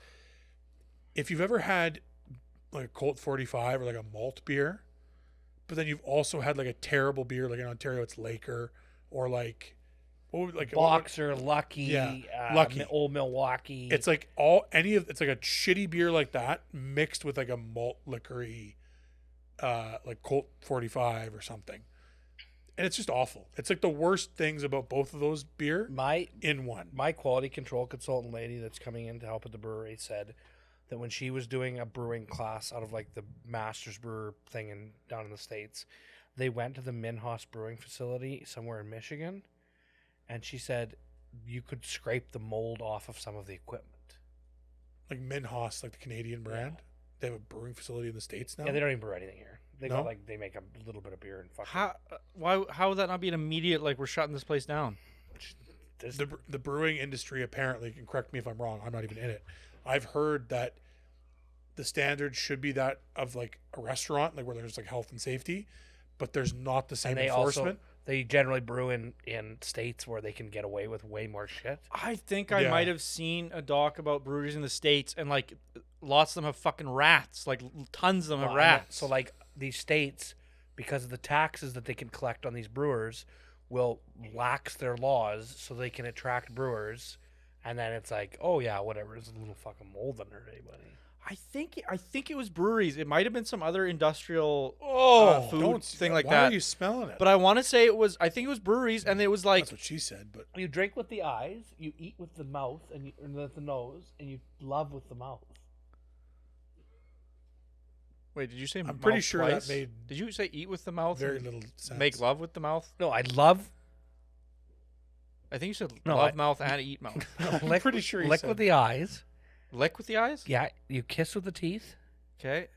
if you've ever had like a Colt 45 or like a malt beer, but then you've also had like a terrible beer, like in Ontario it's Laker, or like Boxer, Lucky, Yeah, Lucky. Old Milwaukee. it's like it's like a shitty beer like that mixed with like a malt liquor-y, like Colt 45 or something. And it's just awful. It's like the worst things about both of those beer in one. My quality control consultant lady that's coming in to help at the brewery said that when she was doing a brewing class out of like the master's brewer thing down in the States, they went to the Minhas brewing facility somewhere in Michigan, and she said you could scrape the mold off of some of the equipment. Like Minhas, like the Canadian brand. They have a brewing facility in the States now. Yeah, they don't even brew anything here. They No? got like they make a little bit of beer and fucking how would that not be an immediate like we're shutting this place down? The brewing industry apparently, and correct me if I'm wrong, I'm not even in it. I've heard that the standard should be that of like a restaurant, like where there's like health and safety, but there's not the same and they enforcement. they generally brew in states where they can get away with way more shit. I think I Yeah. might have seen a doc about breweries in the States, and like lots of them have fucking rats. Like tons of them have Well, I know. rats. So like these states, because of the taxes that they can collect on these brewers, will lax their laws so they can attract brewers, and then it's like, oh yeah, whatever, there's a little fucking mold under anybody. I think it was breweries. It might have been some other industrial food don't thing like why that. are you smelling it? But I want to say it was. I think it was breweries, and it was like That's what she said. But You drink with the eyes, you eat with the mouth, and with the nose, and you love with the mouth. wait. Did you say? I'm pretty mouth sure twice? that made Did you say eat with the mouth? very and little sense. Make love with the mouth. No, I love. I think you said No, love I- mouth and eat mouth. I'm pretty sure you lick said with the eyes. Lick with the eyes. Yeah, you kiss with the teeth. Okay.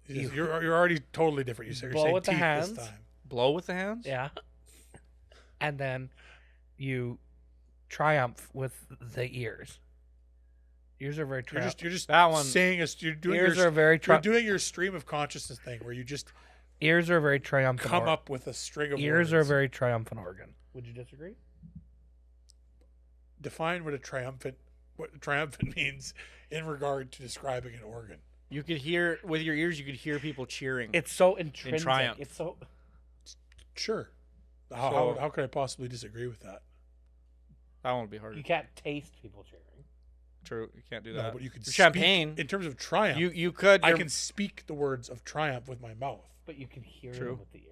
You're already totally different. You said you're Blow saying with the teeth hands. this time. Blow with the hands. Yeah. And then you triumph with the ears. Ears are very triumph. You're just That one- saying you're doing Ears your, are very you're doing your stream of consciousness thing where you just Ears are a very triumphant. come up with a string of Ears words. are a very triumphant organ. Would you disagree? Define what triumphant means in regard to describing an organ. You could hear with your ears. You could hear people cheering. It's so intrinsic. triumph. It's so. Sure. So- How could I possibly disagree with that? that one would be hard. You can't taste people cheering. True. You can't do No, that. but you could Champagne. speak, in terms of triumph. You could. I you're- can speak the words of triumph with my mouth. But you can hear True. them with the ears.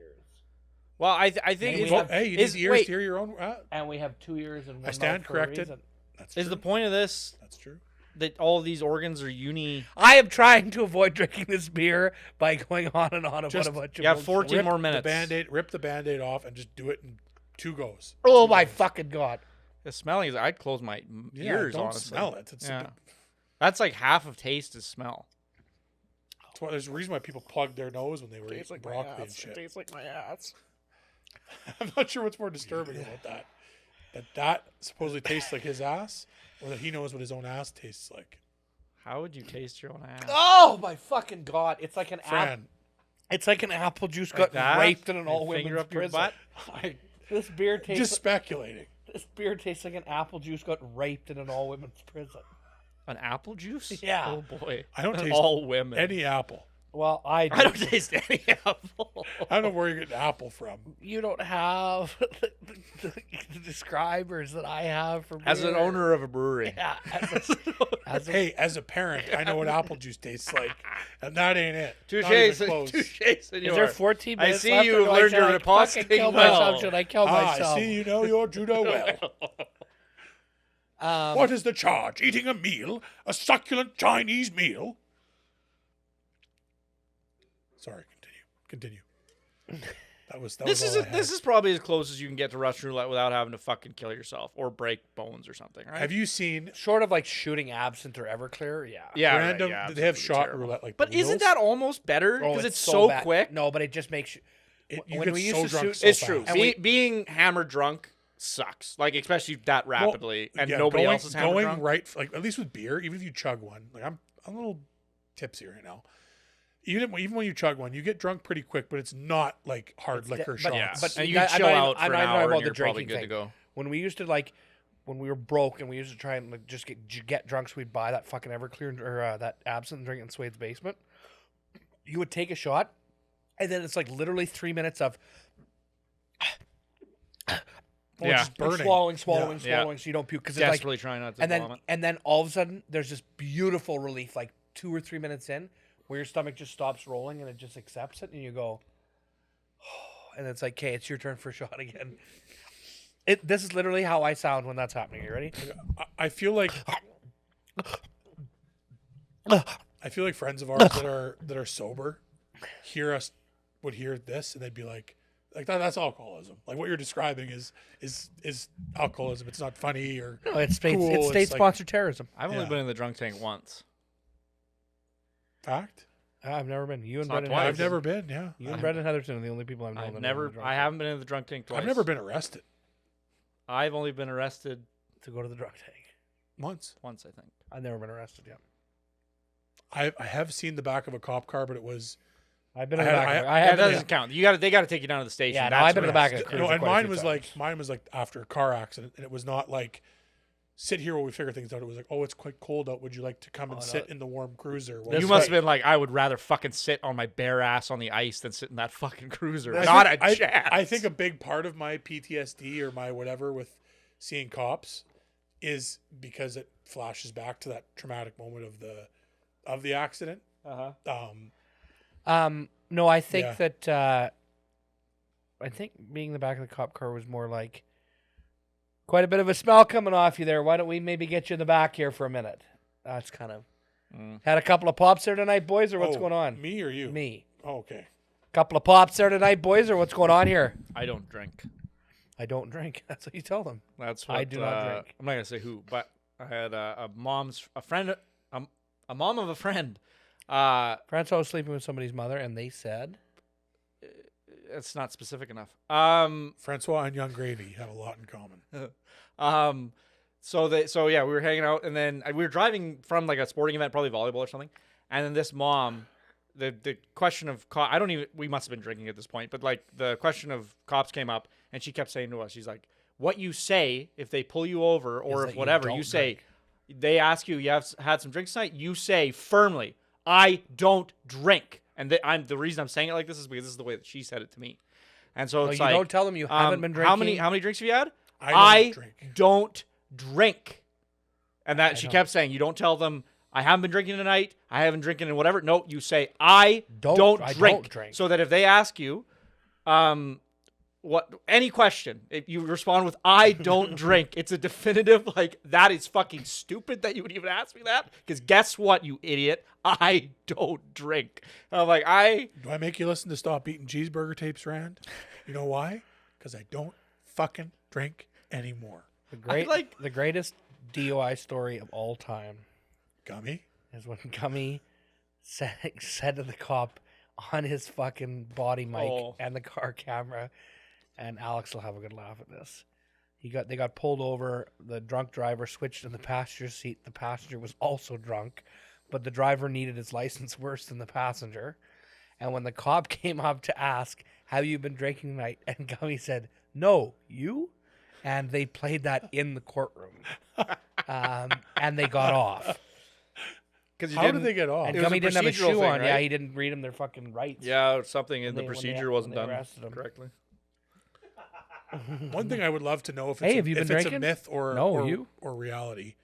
Well, I think Maybe it's, we have- Hey, you need is, the ears wait, to hear your own. And we have 2 ears and one stand mouth for corrected. a reason. That's is true. the point of this That's true. that all of these organs are uni? I am trying to avoid drinking this beer by going on and on about Just- a bunch of You have bullshit. 14 more minutes. Rip the band-aid off and just do it in 2 goes. Oh my fucking god! The smelling is. I'd close my Yeah, ears. don't honestly. smell it. It's Yeah. That's like half of taste is smell. that's why there's a reason why people plugged their nose when they were eating broccoli and shit. tastes like my ass. I'm not sure what's more disturbing about that. That supposedly tastes like his ass, or that he knows what his own ass tastes like. How would you taste your own ass? Oh my fucking god! It's like an apple. Fran, It's like an apple juice got that? raped in an Your all finger women's up your prison. butt? This beer tastes. just speculating. This beer tastes like an apple juice got raped in an all women's prison. An apple juice? Yeah. Oh boy. I don't taste all women. any apple. Well, I don't taste any apple. I don't know where you're getting apple from. You don't have the describers that I have for As an beer. owner of a brewery. Yeah. As a, Hey, as a parent, I know what apple juice tastes like, and that ain't it. Touche, Not even close. touche, senor. is there 14 I minutes see left, or you've do I learned sound your like riposte fucking kill well. myself? Should I kill myself? I see you know your judo well. What is the charge? Eating a meal? A succulent Chinese meal? Sorry, continue. That was This all I had. is probably as close as you can get to Russian roulette without having to fucking kill yourself or break bones or something, right? Have you seen Short of like shooting absinthe or Everclear, yeah. yeah, right, random? yeah, They have absolutely shot terrible. roulette like. But the isn't wheels? that almost better Oh, because it's so bad. quick? No, but it just makes you. You when get we used so to drunk shoot- so It's true. fast. Being hammered drunk sucks. Like especially that rapidly, and Yeah, nobody going, else is hammered going drunk. right. Like at least with beer, even if you chug one, like I'm a little tipsy right now. Even when you chug one, you get drunk pretty quick, but it's not like hard liquor but- shots. Yeah, But and you I'm can chill not even- out I'm for not an even hour, about and the you're probably drinking good to thing. go. When we used to like, when we were broke and we used to try and like just get drunk, so we'd buy that fucking Everclear or that absinthe and drink it in Swade's basement. You would take a shot, and then it's like literally 3 minutes of Oh, Yeah. it's just burning. swallowing, Yeah. so you don't puke. Because it's like, Desperately trying not to and vomit. then all of a sudden there's this beautiful relief, like 2 or 3 minutes in, where your stomach just stops rolling and it just accepts it, and you go, and it's like, okay, it's your turn for a shot again. This is literally how I sound when that's happening. You ready? I feel like friends of ours that are sober would hear this and they'd be like that's alcoholism. Like what you're describing is alcoholism. It's not funny or No, it's cool. it's state like sponsored terrorism. I've only Yeah. been in the drunk tank once. fact. I've never been. You and not Brendan. twice. I've never been. Yeah, You and Brendan Heatherton are the only people I've known. I've that are never. in the drunk I tank haven't been in the drunk tank twice. I've never been arrested I've only been arrested to go to the drunk tank. once. once, I think. I've never been arrested yet. I have seen the back of a cop car, but it was I've been I in the had- back. I- I That have doesn't count. They got to take you down to the station. Yeah, no, That's I've been in the what back of it's- the no, cruiser and quite a mine few was times. mine was like after a car accident, and it was not like sit here while we figure things out. It was like, oh, it's quite cold out. Would you like to come and no. sit in the warm cruiser? This You must have been like, I would rather fucking sit on my bare ass on the ice than sit in that fucking cruiser. Not a chance. I think a big part of my PTSD or my whatever with seeing cops is because it flashes back to that traumatic moment of the accident. No, I think Yeah. that I think being in the back of the cop car was more like quite a bit of a smell coming off you there. Why don't we maybe get you in the back here for a minute? That's kind of had a couple of pops there tonight, boys, or what's Oh, going on? Me or you? Me. Oh, okay. Couple of pops there tonight, boys, or what's going on here? I don't drink. I don't drink. That's what you tell them. That's what I do not drink. I'm not gonna say who, but I had a mom of a friend. Francois was sleeping with somebody's mother, and they said, It's not specific enough. Francois and Young Gravy have a lot in common. So yeah, we were hanging out, and then we were driving from like a sporting event, probably volleyball or something. And then this mom, the question of we must have been drinking at this point, but like the question of cops came up, and she kept saying to us, she's like, "What you say if they pull you over or that if you whatever don't you say, drink." they ask you have had some drinks tonight, you say firmly, I don't drink." And the reason I'm saying it like this is because this is the way that she said it to me. And so "No, it's you like, don't tell them you haven't been drinking." How many drinks have you had? I don't don't drink. And that she know. kept saying, you don't tell them I haven't been drinking tonight. I haven't drinking and whatever. No, you say I don't I drink. don't drink. So that if they ask you, any question, if you respond with I don't drink, it's a definitive like that is fucking stupid that you would even ask me that. Because guess what, you idiot? I don't drink. I'm like, Do I make you listen to Stop Eating Cheeseburger Tapes, Rand? You know why? Because I don't fucking drink anymore. The greatest DUI story of all time Gummy? is when Gummy said to the cop on his fucking body mic and the car camera, and Alex will have a good laugh at this. They got pulled over. The drunk driver switched in the passenger seat. The passenger was also drunk, but the driver needed his license worse than the passenger. And when the cop came up to ask, "Have you been drinking tonight?" and Gummy said, "No, you?" And they played that in the courtroom, and they got off. because How did they get off? And It was Gummy a didn't have a procedural shoe thing, on. Yeah, right? he didn't read them their fucking rights. Yeah, something in When the they- when they- procedure wasn't when they done arrested him. correctly. One thing I would love to know if it's, Hey, have you been if it's a drinking? myth or No, or, you? or reality.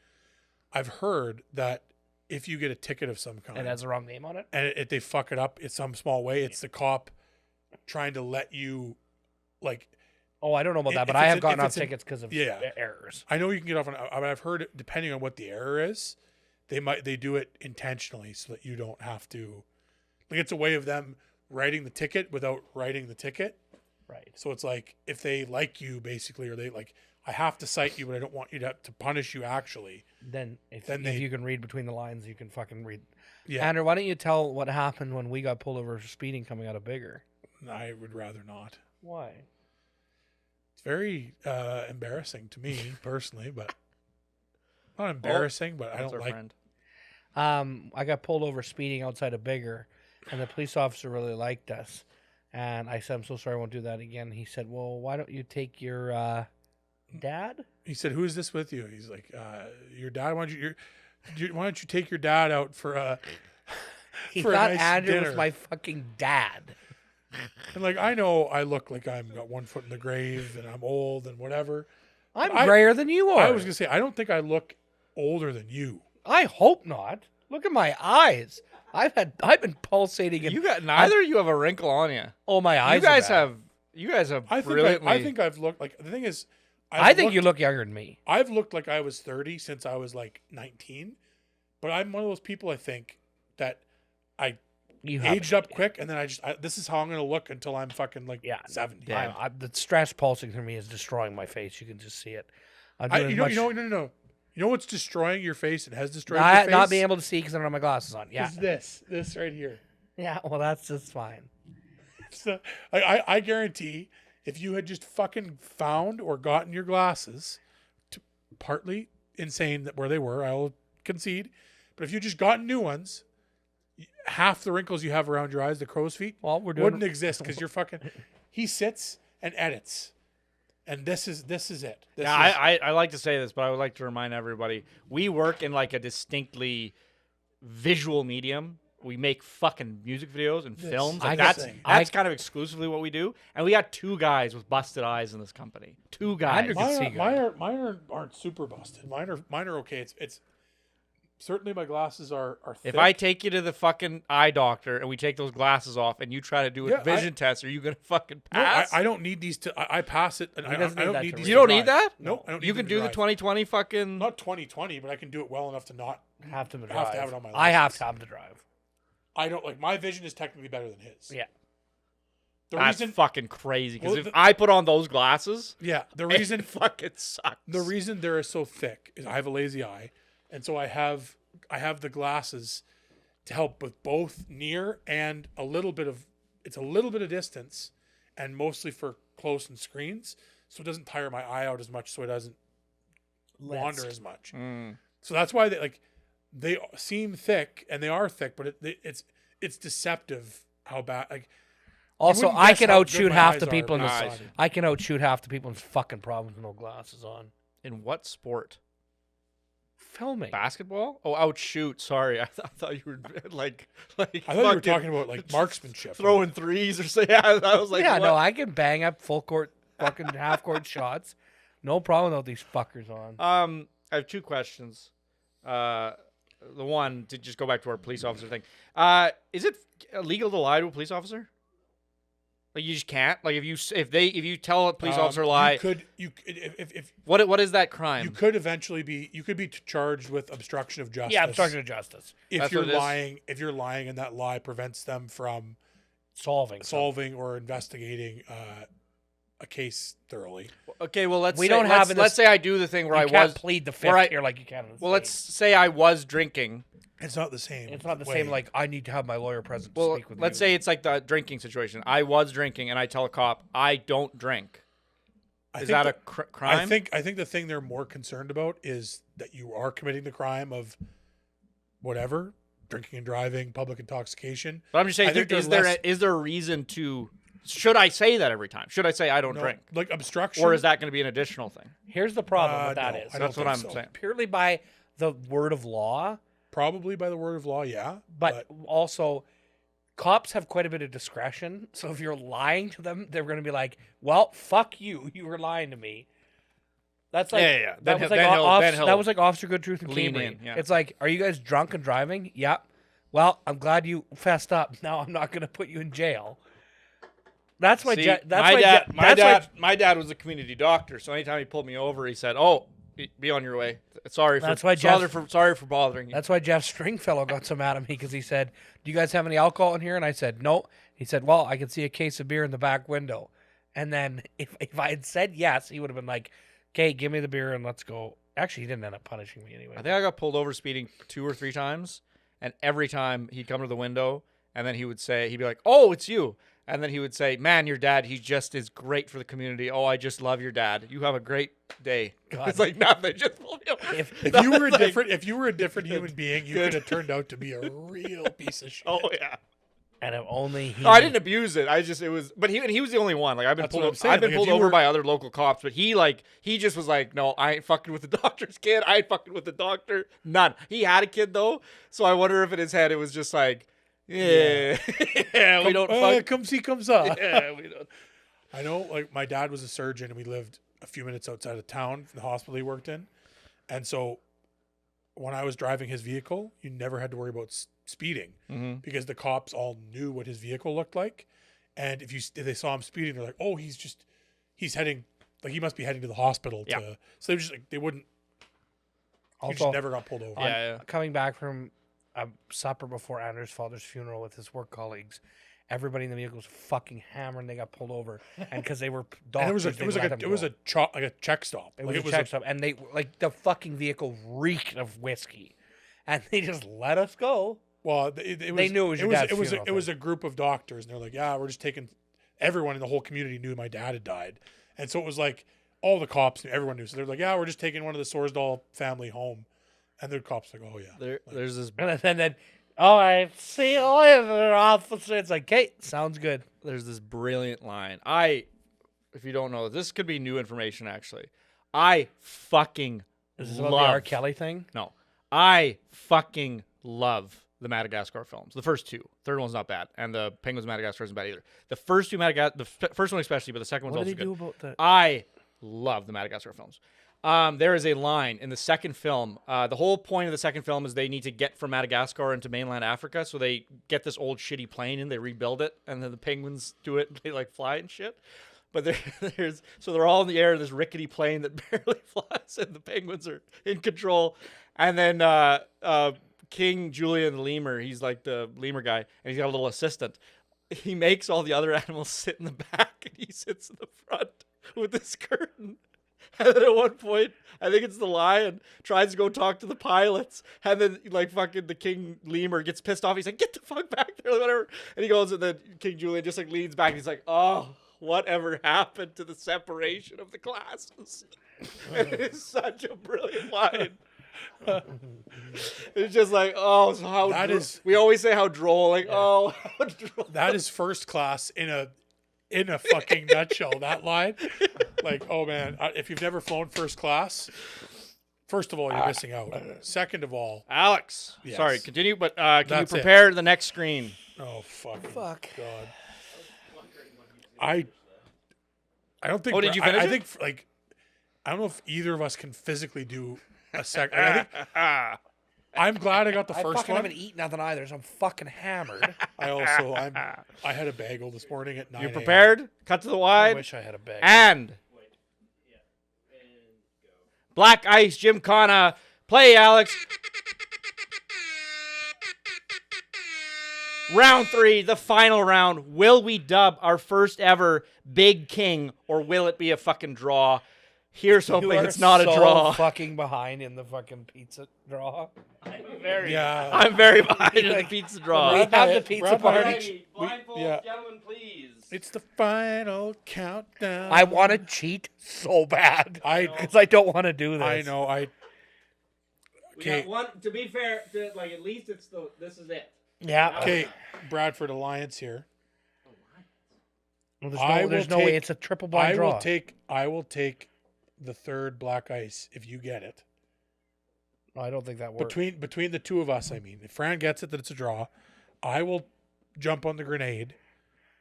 I've heard that if you get a ticket of some kind It has the wrong name on it. and they fuck it up in some small way, it's the cop trying to let you, like, Oh, I don't know about that, If but I it's have an- gotten if off it's an- tickets because of yeah. errors. I know you can get off on. I've heard depending on what the error is, they do it intentionally so that you don't have to. Like it's a way of them writing the ticket without writing the ticket. Right. So it's like if they like you basically, or they like, I have to cite you, but I don't want you to punish you actually. Then if Then if they- you can read between the lines, you can fucking read. Yeah, Andrew, why don't you tell what happened when we got pulled over for speeding coming out of Bigger? I would rather not. Why? It's very embarrassing to me personally, but not embarrassing, but I That's don't our like. friend. I got pulled over speeding outside of Bigger, and the police officer really liked us. And I said, "I'm so sorry, I won't do that again." He said, "Well, why don't you take your dad?" He said, "Who is this with you?" He's like, "Your dad. Why don't you take your dad out for a He for a thought nice Andrew dinner?" was my fucking dad. And like, I know I look like I'm got one foot in the grave and I'm old and whatever. I'm I- grayer than you are. I was gonna say I don't think I look older than you. I hope not. Look at my eyes. I've been pulsating. And, You got neither. You have a wrinkle on you. oh, my eyes. You are guys bad. have. You guys have I think brilliantly. I think I've looked like the thing is. I think you look younger than me. I've looked like I was 30 since I was like 19, but I'm one of those people I think that I You aged haven't. up quick, and then this is how I'm gonna look until I'm fucking like Yeah. 70. Yeah. The stress pulsing through me is destroying my face. You can just see it. I'm doing You as know, much- no. You know what's destroying your face and has destroyed your face? not being able to see because I don't have my glasses on. Yeah. Is this right here. Yeah. Well, that's just fine. So, I guarantee if you had just fucking found or gotten your glasses, partly insane that where they were, I'll concede, but if you just gotten new ones, half the wrinkles you have around your eyes, the crow's feet, Well, we're doing. wouldn't exist because you're fucking. He sits and edits, and this is it. This Yeah, is, I like to say this, but I would like to remind everybody we work in like a distinctly visual medium. We make fucking music videos and films. I Like get- that's I- kind of exclusively what we do. And we got two guys with busted eyes in this company. Two guys. Andrew can see good. mine aren't super busted. Mine are okay. It's certainly my glasses are thick. If I take you to the fucking eye doctor and we take those glasses off and you try to do a Yeah, vision test, are you gonna fucking no, pass? I don't need these to. I pass it, and I doesn't need don't that need to these. read. you to don't need drive. that? No, I don't. You need can them to do the drive. 2020 fucking. Not 2020, but I can do it well enough to not. have to drive. have to have it on my I have license. to have him to drive. I don't like my vision is technically better than his. Yeah. The That's reason, fucking crazy. Because Well, if the- I put on those glasses, yeah, the it reason fucking sucks. the reason they're so thick is I have a lazy eye, and so I have the glasses to help with both near and a little bit of distance, and mostly for close and screens, so it doesn't tire my eye out as much, so it doesn't wander as much. Mm. So that's why they seem thick, and they are thick, but it's deceptive how bad. Like Also, wouldn't I guess can how outshoot good my half eyes the are people in with this. eyes. I can outshoot half the people in fucking problems with no glasses on. In what sport? Filming. Basketball? Oh, outshoot. Sorry, I thought you were like. I thought you were fucking talking about like marksmanship. throwing threes or something. Yeah, I was like, yeah, what? no, I can bang up full court, fucking half court shots. No problem with these fuckers on. I have two questions. The one to just go back to our police officer thing. Is it illegal to lie to a police officer? Like you just can't. Like if you tell a police officer a lie, if what is that crime? you could eventually be charged with obstruction of justice. Yeah, obstruction of justice. If That's you're what it is? lying, and that lie prevents them from Solving. solving or investigating a case thoroughly. Okay, well let's We say, don't have let's say I do the thing where You I can't was plead the where fifth I- here like you can in the well, let's States. say I was drinking. It's not the same. It's not the way. same. Like I need to have my lawyer present to Well, speak with let's you. say it's like the drinking situation. I was drinking, and I tell a cop I don't drink. I Is think that a crime? I think the thing they're more concerned about is that you are committing the crime of whatever, drinking and driving, public intoxication. But I'm just saying, I think is they're there less- is there a reason to? Should I say that every time? Should I say I don't No, drink, like obstruction, or is that going to be an additional thing? Here's the problem with that no, is I don't That's what think I'm so. saying. purely by the word of law, Probably by the word of law, yeah. But also, cops have quite a bit of discretion. So if you're lying to them, they're going to be like, "Well, fuck you. You were lying to me." That's like Yeah. that was like that was like Officer Good Truth and lean Cambry. in, yeah. It's like, are you guys drunk and driving? Yep. Well, I'm glad you fessed up. Now I'm not going to put you in jail. That's why. See, my dad was a community doctor, so anytime he pulled me over, he said, "Oh, be on your way. Sorry for bothering you." That's why Jeff Stringfellow got so mad at me because he said, "Do you guys have any alcohol in here?" And I said, "No." He said, "Well, I can see a case of beer in the back window." And then if I had said yes, he would have been like, "Okay, give me the beer and let's go." Actually, he didn't end up punishing me anyway. I think I got pulled over speeding 2 or 3 times, and every time he'd come to the window, and then he'd be like, "Oh, it's you." And then he would say, "Man, your dad, he just is great for the community. Oh, I just love your dad. You have a great day." God. It's like nothing. Just pull me over. If if you were a different human being, you could have turned out to be a real piece of shit. Oh yeah. and if only he. No, I didn't abuse it. But he was the only one. Like I've been That's what pulled, I'm saying. I've been Like, if pulled you over were- by other local cops, but he just was like, "No, I ain't fucking with the doctor's kid. I ain't fucking with the doctor. None." He had a kid though, so I wonder if in his head it was just like, "Yeah, yeah, we don't fuck." Come see, comes up. Yeah, we don't. I know, like, my dad was a surgeon, and we lived a few minutes outside of town, the hospital he worked in. And so when I was driving his vehicle, you never had to worry about speeding because the cops all knew what his vehicle looked like. And if they saw him speeding, they're like, "Oh, he's heading, like, he must be heading to the hospital." Yeah. So they were just like, they wouldn't, he just Also, never got pulled over. Yeah. coming back from a supper before Andrew's father's funeral with his work colleagues, everybody in the vehicle was fucking hammered. And they got pulled over, and because they were And doctors, it was like a check stop. It Like, was a check stop, and they like the fucking vehicle reeked of whiskey, and they just let us go. Well, it was, They knew it was your dad's it was funeral it was a group of doctors, and they're like, "Yeah, we're just taking." Everyone in the whole community knew my dad had died, and so it was like all the cops knew, everyone knew. So they're like, "Yeah, we're just taking one of the Sorsdahl family home," and the cops like, "Oh yeah." There's this And then all right, see you later, officer. It's like, okay, sounds good. there's this brilliant line. If you don't know, this could be new information actually. I fucking Is this about love the R. Kelly thing? No, I fucking love the Madagascar films. The first 2. Third one's not bad, and the Penguins of Madagascar isn't bad either. The first 2 first one especially, but the second one's What do also they good. do about the? I love the Madagascar films. There is a line in the second film. The whole point of the second film is they need to get from Madagascar into mainland Africa, so they get this old shitty plane and they rebuild it, and then the penguins do it and they like fly and shit. But so they're all in the air in this rickety plane that barely flies, and the penguins are in control. And then King Julian the lemur, he's like the lemur guy, and he's got a little assistant. He makes all the other animals sit in the back, and he sits in the front with this curtain. And then at one point, I think it's the lion, tries to go talk to the pilots. And then, like, fucking the King Lemur gets pissed off. He's like, "Get the fuck back there," or whatever. And he goes, and then King Julian just, like, leans back. And he's like, "Oh, whatever happened to the separation of the classes?" And it is such a brilliant line. It's just like, oh, so how That is- we always say how droll. Like, oh, how droll. That is first class in a fucking nutshell. That line, like, oh man, if you've never flown first class, first of all, you're missing out. Second of all, Alex. Yes. Sorry, continue, but can you That's it. prepare the next screen? oh fuck, Fuck. God, I don't think. Oh, did you finish I it? think like, I don't know if either of us can physically do a second. I think I'm glad I got the I first fucking one. haven't eaten nothing either, so I'm fucking hammered. I had a bagel this morning at 9 You a.m. prepared? Cut to the I wide. wish I had a bag. And Black Ice, Gymkhana. Play, Alex. Round 3, the final round. Will we dub our first ever Big King, or will it be a fucking draw? Here's You hoping are it's not so a draw. fucking behind in the fucking pizza draw. Yeah, I'm very behind in the Like, pizza We draw. Right. have the Right. pizza Right. party. Blindfold, yeah. gentlemen, please. it's the final countdown. I want to cheat so bad. I Because I don't want to do this. I know. We Okay. got one. To be fair, like at least this is it. Yeah. Okay, Bradford Alliance here. Well, I will there's no way. take- It's a triple blind draw. I will take the third Black Ice if you get it. I don't think that works. Between the two of us, I mean, if Fran gets it, that it's a draw. I will jump on the grenade.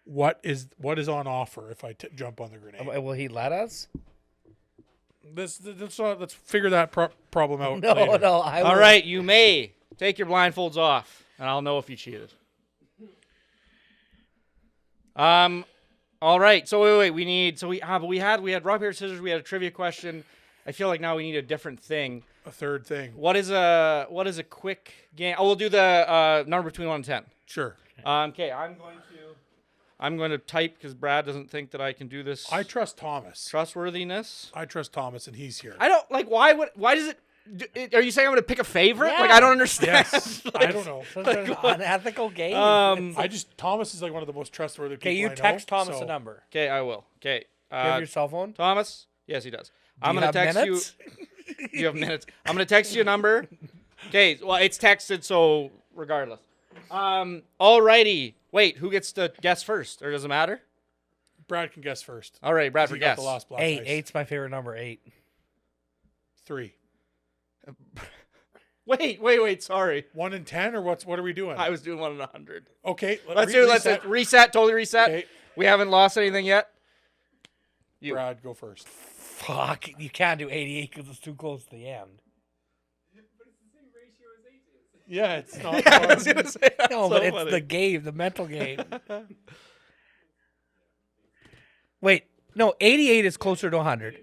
What is on offer if I jump on the grenade? Will he let us? Let's figure that problem out. No, later. no. I will. All right, you may take your blindfolds off, and I'll know if you cheated. All right. So wait. We had rock paper scissors. We had a trivia question. I feel like now we need a different thing. A third thing. What is a quick game? Oh, we'll do the number between 1 and 10. Sure. Okay, I'm going to type because Brad doesn't think that I can do this. I trust Thomas. Trustworthiness. I trust Thomas, and he's here. I don't like. Why does it? Are you saying I'm going to pick a favorite? Yeah. Like I don't understand. Yes. Like, I don't know. So it's an unethical game. Thomas is like one of the most trustworthy people. Okay, you I know, text Thomas so- a number. Okay, I will. Okay. Do you have your cell phone? Thomas. Yes, he does. Do I'm you going to have text minutes? you. You have minutes. I'm going to text you a number. Okay. Well, it's texted, so regardless. Alrighty. Wait, who gets to guess first, or does it matter? Brad can guess first. All right, Brad, He for got guess. the last black 8. dice. 8's my favorite number. 8. 3. Wait. Sorry, 1 and 10, or what are we doing? I was doing 1 in 100. Okay, Let's reset. reset. Totally reset. Okay. We haven't lost anything yet. You. Brad, go first. Fuck, you can't do 88 because it's too close to the end. Yeah, it's not. I was gonna say that's No, so but it's funny. the game, the mental game. Wait, no, 88 is closer to 100.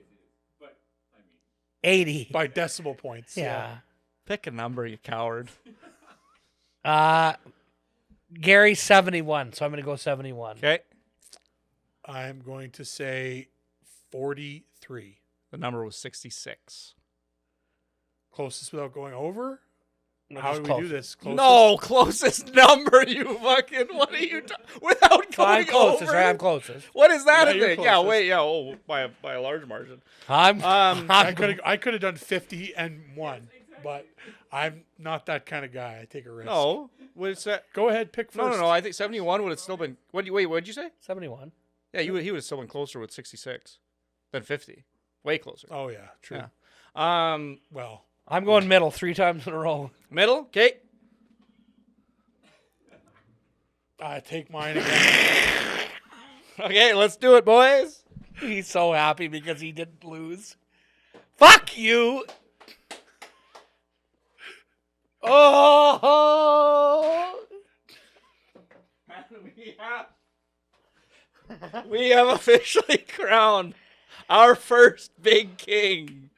80. By decimal points. Yeah. Pick a number, you coward. Gary's 71, so I'm going to go 71. Okay. I'm going to say 43. The number was 66. Closest without going over? No, How just do we do close. this? Closest? No, closest number, you fucking. What are you without So I'm going closest, over? right? I'm closest. What is that Yeah, a you're thing? Yeah, closest. wait, yeah, oh, by a large margin. I could have done 50 and 1, but I'm not that kind of guy. I take a risk. No, what's that? Go ahead, pick first. No. I think 71 would have still been. What'd you say? 71. Yeah, he would have still been closer with 66 than 50. Way closer. Oh yeah, true. Yeah. Well, I'm going middle 3 times in a row. Middle. Okay. I take mine again. Okay, let's do it, boys. He's so happy because he didn't lose. Fuck you! Oh! We have officially crowned our first big king.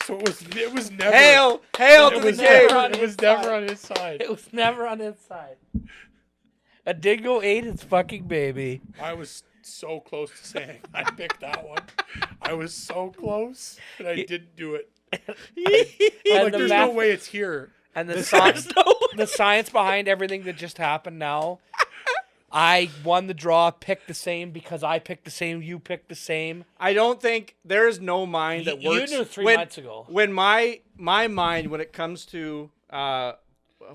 So it was never. Hail to It the was king. never, it was never on his side. It was never on his side. A dingo ate his fucking baby. I was so close to saying I picked that one. I was so close, and I didn't do it. And Like, the there's math- no way it's here. And the This science, No. the science behind everything that just happened now. I won the draw, picked the same because I picked the same, you picked the same. I don't think there is no mind that You works. knew 3 when, months ago. When my mind, when it comes to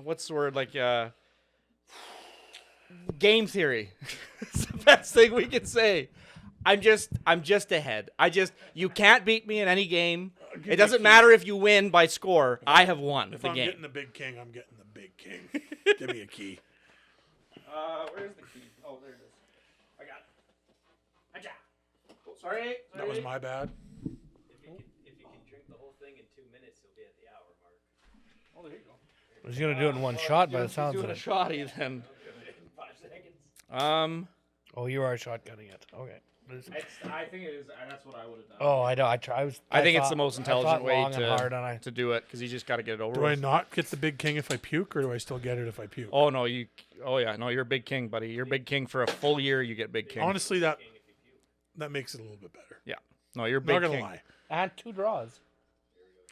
what's the word, like game theory, it's the best thing we can say. I'm just ahead. You can't beat me in any game. It doesn't matter if you win by score. I have won If the I'm game. getting the big king, I'm getting the big king. Give me a key. Where's the key? Oh, there it is. I got it. Acha. Oh, sorry. That was my bad. If you can drink the whole thing in 2 minutes, you'll be at the hour mark. Oh, there you go. He's going to do it in one shot by the sounds Doing of a it. shotty then. 5 seconds. Oh, you are shotgunning it. Okay. I think it is. That's what I would have done. Oh, I know. I think it's thought- the most I intelligent thought way long and hard, and I- to do it because you just got to get it over Do I with. not get the big king if I puke, or do I still get it if I puke? Oh no, you. Oh yeah, no, you're a big king, buddy. You're big king for a full year. You get big king. Honestly, that makes it a little bit better. Yeah. No, you're I'm big not gonna king. lie. And 2 draws.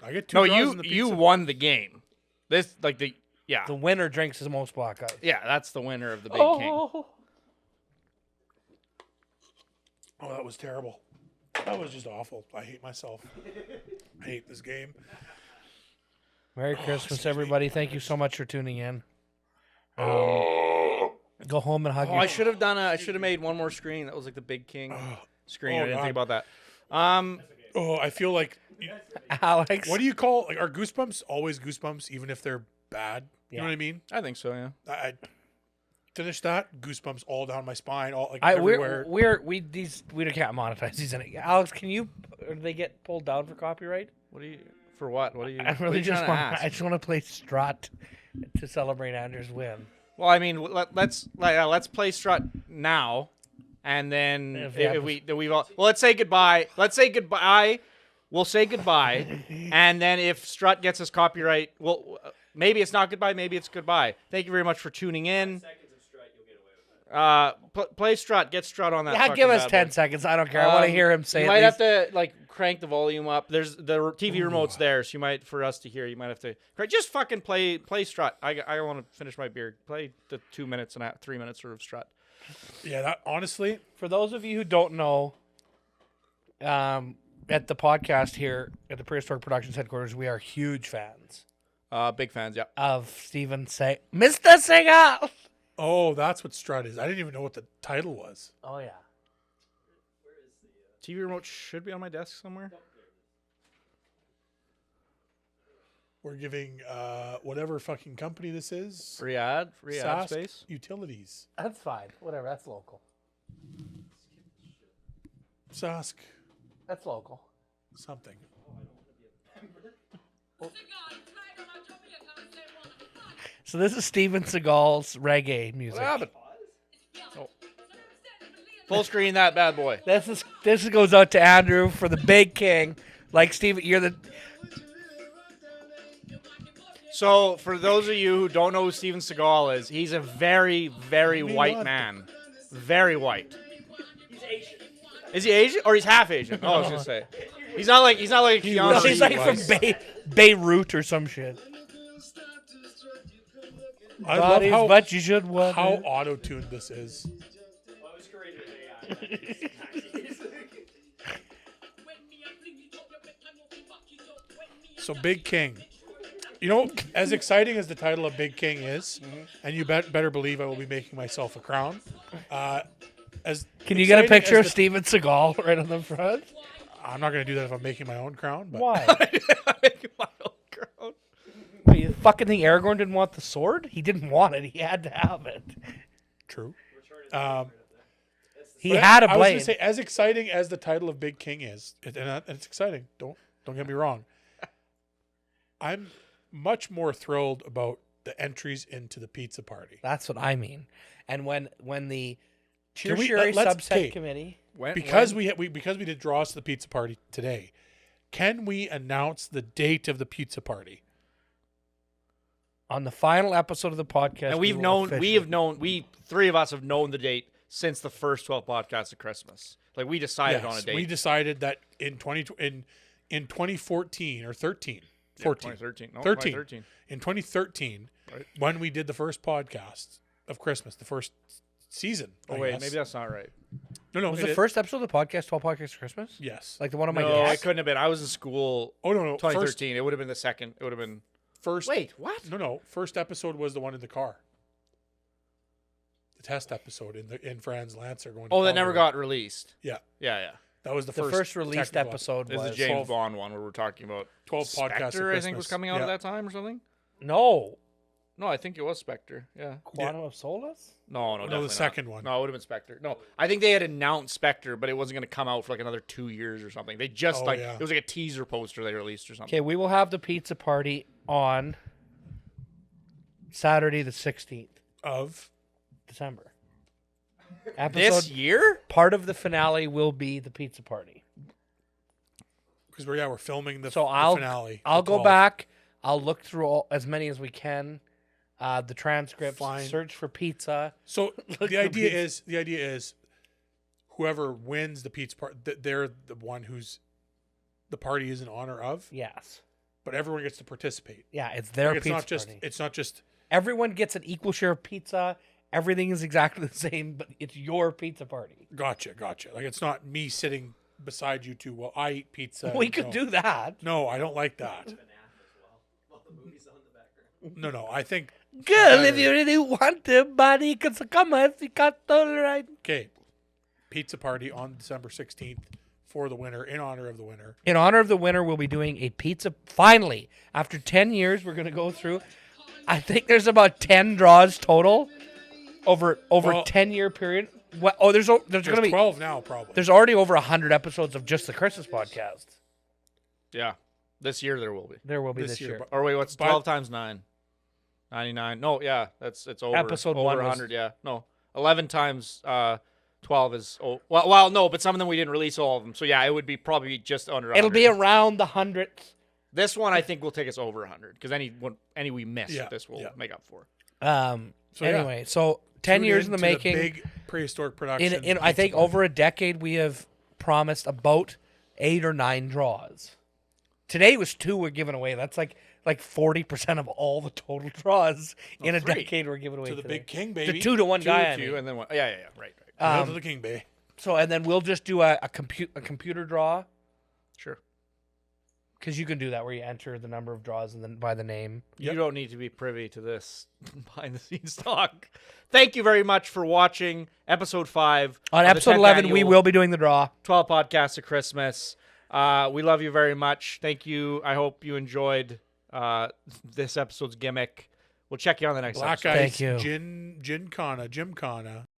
I get 2 No, draws you in the you pizza. won the game. This like the yeah The winner drinks his most black ice. yeah that's the winner of the big king. Oh, Oh, that was terrible. That was just awful. I hate myself. I hate this game. Merry Christmas, everybody. Thank you so much for tuning in. Go home and hug Oh, your... I should have done. I should have made one more screen. That was like the big king screen. I didn't think about that. Oh, I feel like Alex. What do you call, like, are goosebumps always goosebumps, even if they're bad? You know Yeah. what I mean? I think so. Yeah. I finish that, goosebumps all down my spine, all like I everywhere. we can't monetize these. Alex, can you? Or do they get pulled down for copyright? What do you? For what? What are you? I what are really you just trying to want. ask? I just want to play Strut to celebrate Andrew's win. Well, I mean, let's play Strut now, and then let's say goodbye. Let's say goodbye. We'll say goodbye, and then if Strut gets us copyright, well, maybe it's not goodbye. Maybe it's goodbye. Thank you very much for tuning in. Seconds of strut, you'll get away with it. Play Strut. Get Strut on that. Yeah, fucking give us bad 10 boy. seconds. I don't care. I want to hear him say You it. might have to crank the volume up. There's the TV remote's there, so you might, for us to hear, you might have to just fucking play Strut. I want to finish my beer. Play the 2 minutes and 3 minutes of Strut. Yeah, that honestly, For those of you who don't know, at the podcast here at the Prehistoric Productions headquarters, we are huge fans Big fans, yeah. of Steven Mr. Seagal. oh, that's what Strut is. I didn't even know what the title was. Oh yeah. TV remote should be on my desk somewhere. We're giving whatever fucking company this is, Free ad Sask space. Utilities. That's fine. Whatever. That's local. Sask That's local. something. So this is Steven Seagal's reggae music. What happened? Oh. Full screen that bad boy. This goes out to Andrew for the Big King. Like Steven, you're the So, for those of you who don't know who Steven Seagal is, he's a very, very mean white what? man. Very white. He's Asian. Is he Asian or he's half Asian? Oh, I was gonna say. He's not like Keanu. no, he's like Reeves. from Beirut or some shit. I love Bodies, how, but you should want how it. auto-tuned this is. Well, it was created with AI. So Big King. You know, as exciting as the title of Big King is, and you better believe I will be making myself a crown. As Can you get a exciting picture as of Steven Seagal right on the front? I'm not going to do that if I'm making my own crown. But Why? Making my own crown. Wait, you fucking think Aragorn didn't want the sword? He didn't want it. He had to have it. True. He But had a I was going blade. to say, as exciting as the title of Big King is, and it's exciting. Don't get me wrong. I'm much more thrilled about the entries into the pizza party. That's what I mean. And when the Can we- tertiary let's- subset okay. committee, Because we did draws to the pizza party today, can we announce the date of the pizza party? on the final episode of the podcast, And we three of us have known the date since the first 12 podcasts of Christmas. Like we decided on a date. we decided that in 2014 or 13, 14, 2013. No, 13. 2013. In 2013, when we did the first podcast of Christmas, the first season. Oh I wait, guess. maybe that's not right. no. was it the is- first episode of the podcast 12 podcasts for Christmas? Yes. Like the one on my No, it desk? couldn't have been. I was in school. Oh no. 2013. It would have been the second. It would have been. First. Wait, what? No. First episode was the one in the car. The test episode in Franz Lancer going. To Oh, that never Calgary. got released. Yeah, Yeah. that was the The first. first released technical episode This is was the James 12 Bond one where we're talking about 12 podcasts. Spectre, of I think was Christmas. coming out Yeah. at that time or something. No. No, I think it was Spectre. Yeah. Quantum of Solace? No, the definitely second not. one. No, it would have been Spectre. No, I think they had announced Spectre, but it wasn't going to come out for like another 2 years or something. They just Oh, it yeah. was like a teaser poster they released or something. Okay, we will have the pizza party on Saturday the 16th Of December. This Episode year? part of the finale will be the pizza party. because we're filming the, So the I'll finale. I'll the go 12th. back. I'll look through as many as we can. The transcripts. Fine. Search for pizza. So Look the for idea pizza. is, whoever wins the pizza party, they're the one who's the party is in honor of, Yes. but everyone gets to participate. Yeah, it's their Like, it's pizza not just party. it's not just Everyone gets an equal share of pizza. Everything is exactly the same, but it's your pizza party. gotcha. Like it's not me sitting beside you two while I eat pizza. We and could no. do that. No, I don't like that. An app as well. While the movie's on the background. No, I think Girl, if you really want to, buddy, come on, you got all right. okay. Pizza party on December 16th for the winner, in honor of the winner. In honor of the winner, we'll be doing a pizza. Finally, after 10 years, we're going to go through. I think there's about 10 draws total over a 10-year period. What? Oh, there's going to be 12 now, probably. There's already over 100 episodes of just the Christmas podcast. Yeah. This year there will be. There will be This this year, year. but- Or wait, what's But- 12 times 9? 99. No, yeah, it's over. Episode over 1 was- 100, yeah. No. 11 times 12 is well, no, but some of them we didn't release all of them. So yeah, it would be probably just under 100. It'll be around the 100th. This one I think will take us over 100 because any we miss, Yeah, this will yeah. make up for. So, yeah. Anyway, so 10 Tune years in the to making. big prehistoric production. In I think over a decade, we have promised about 8 or 9 draws. Today was 2 we're giving away. That's like 40% of all the total draws in a 3. decade we're giving away. to the today. big king, The baby. 2 to 1 Two guy. to I you, mean. and then one. Yeah, right. Hail to the king, baby. So and then we'll just do a computer draw Sure. because you can do that where you enter the number of draws and then by the name. You don't need to be privy to this behind the scenes talk. Thank you very much for watching episode 5. On of the episode 10th 11, we annual will be doing the draw. 12 podcasts of Christmas. We love you very much. Thank you. I hope you enjoyed this episode's gimmick. We'll check you on the next Black episode. Ice, Thank you. Gin Kana, Jim Kana.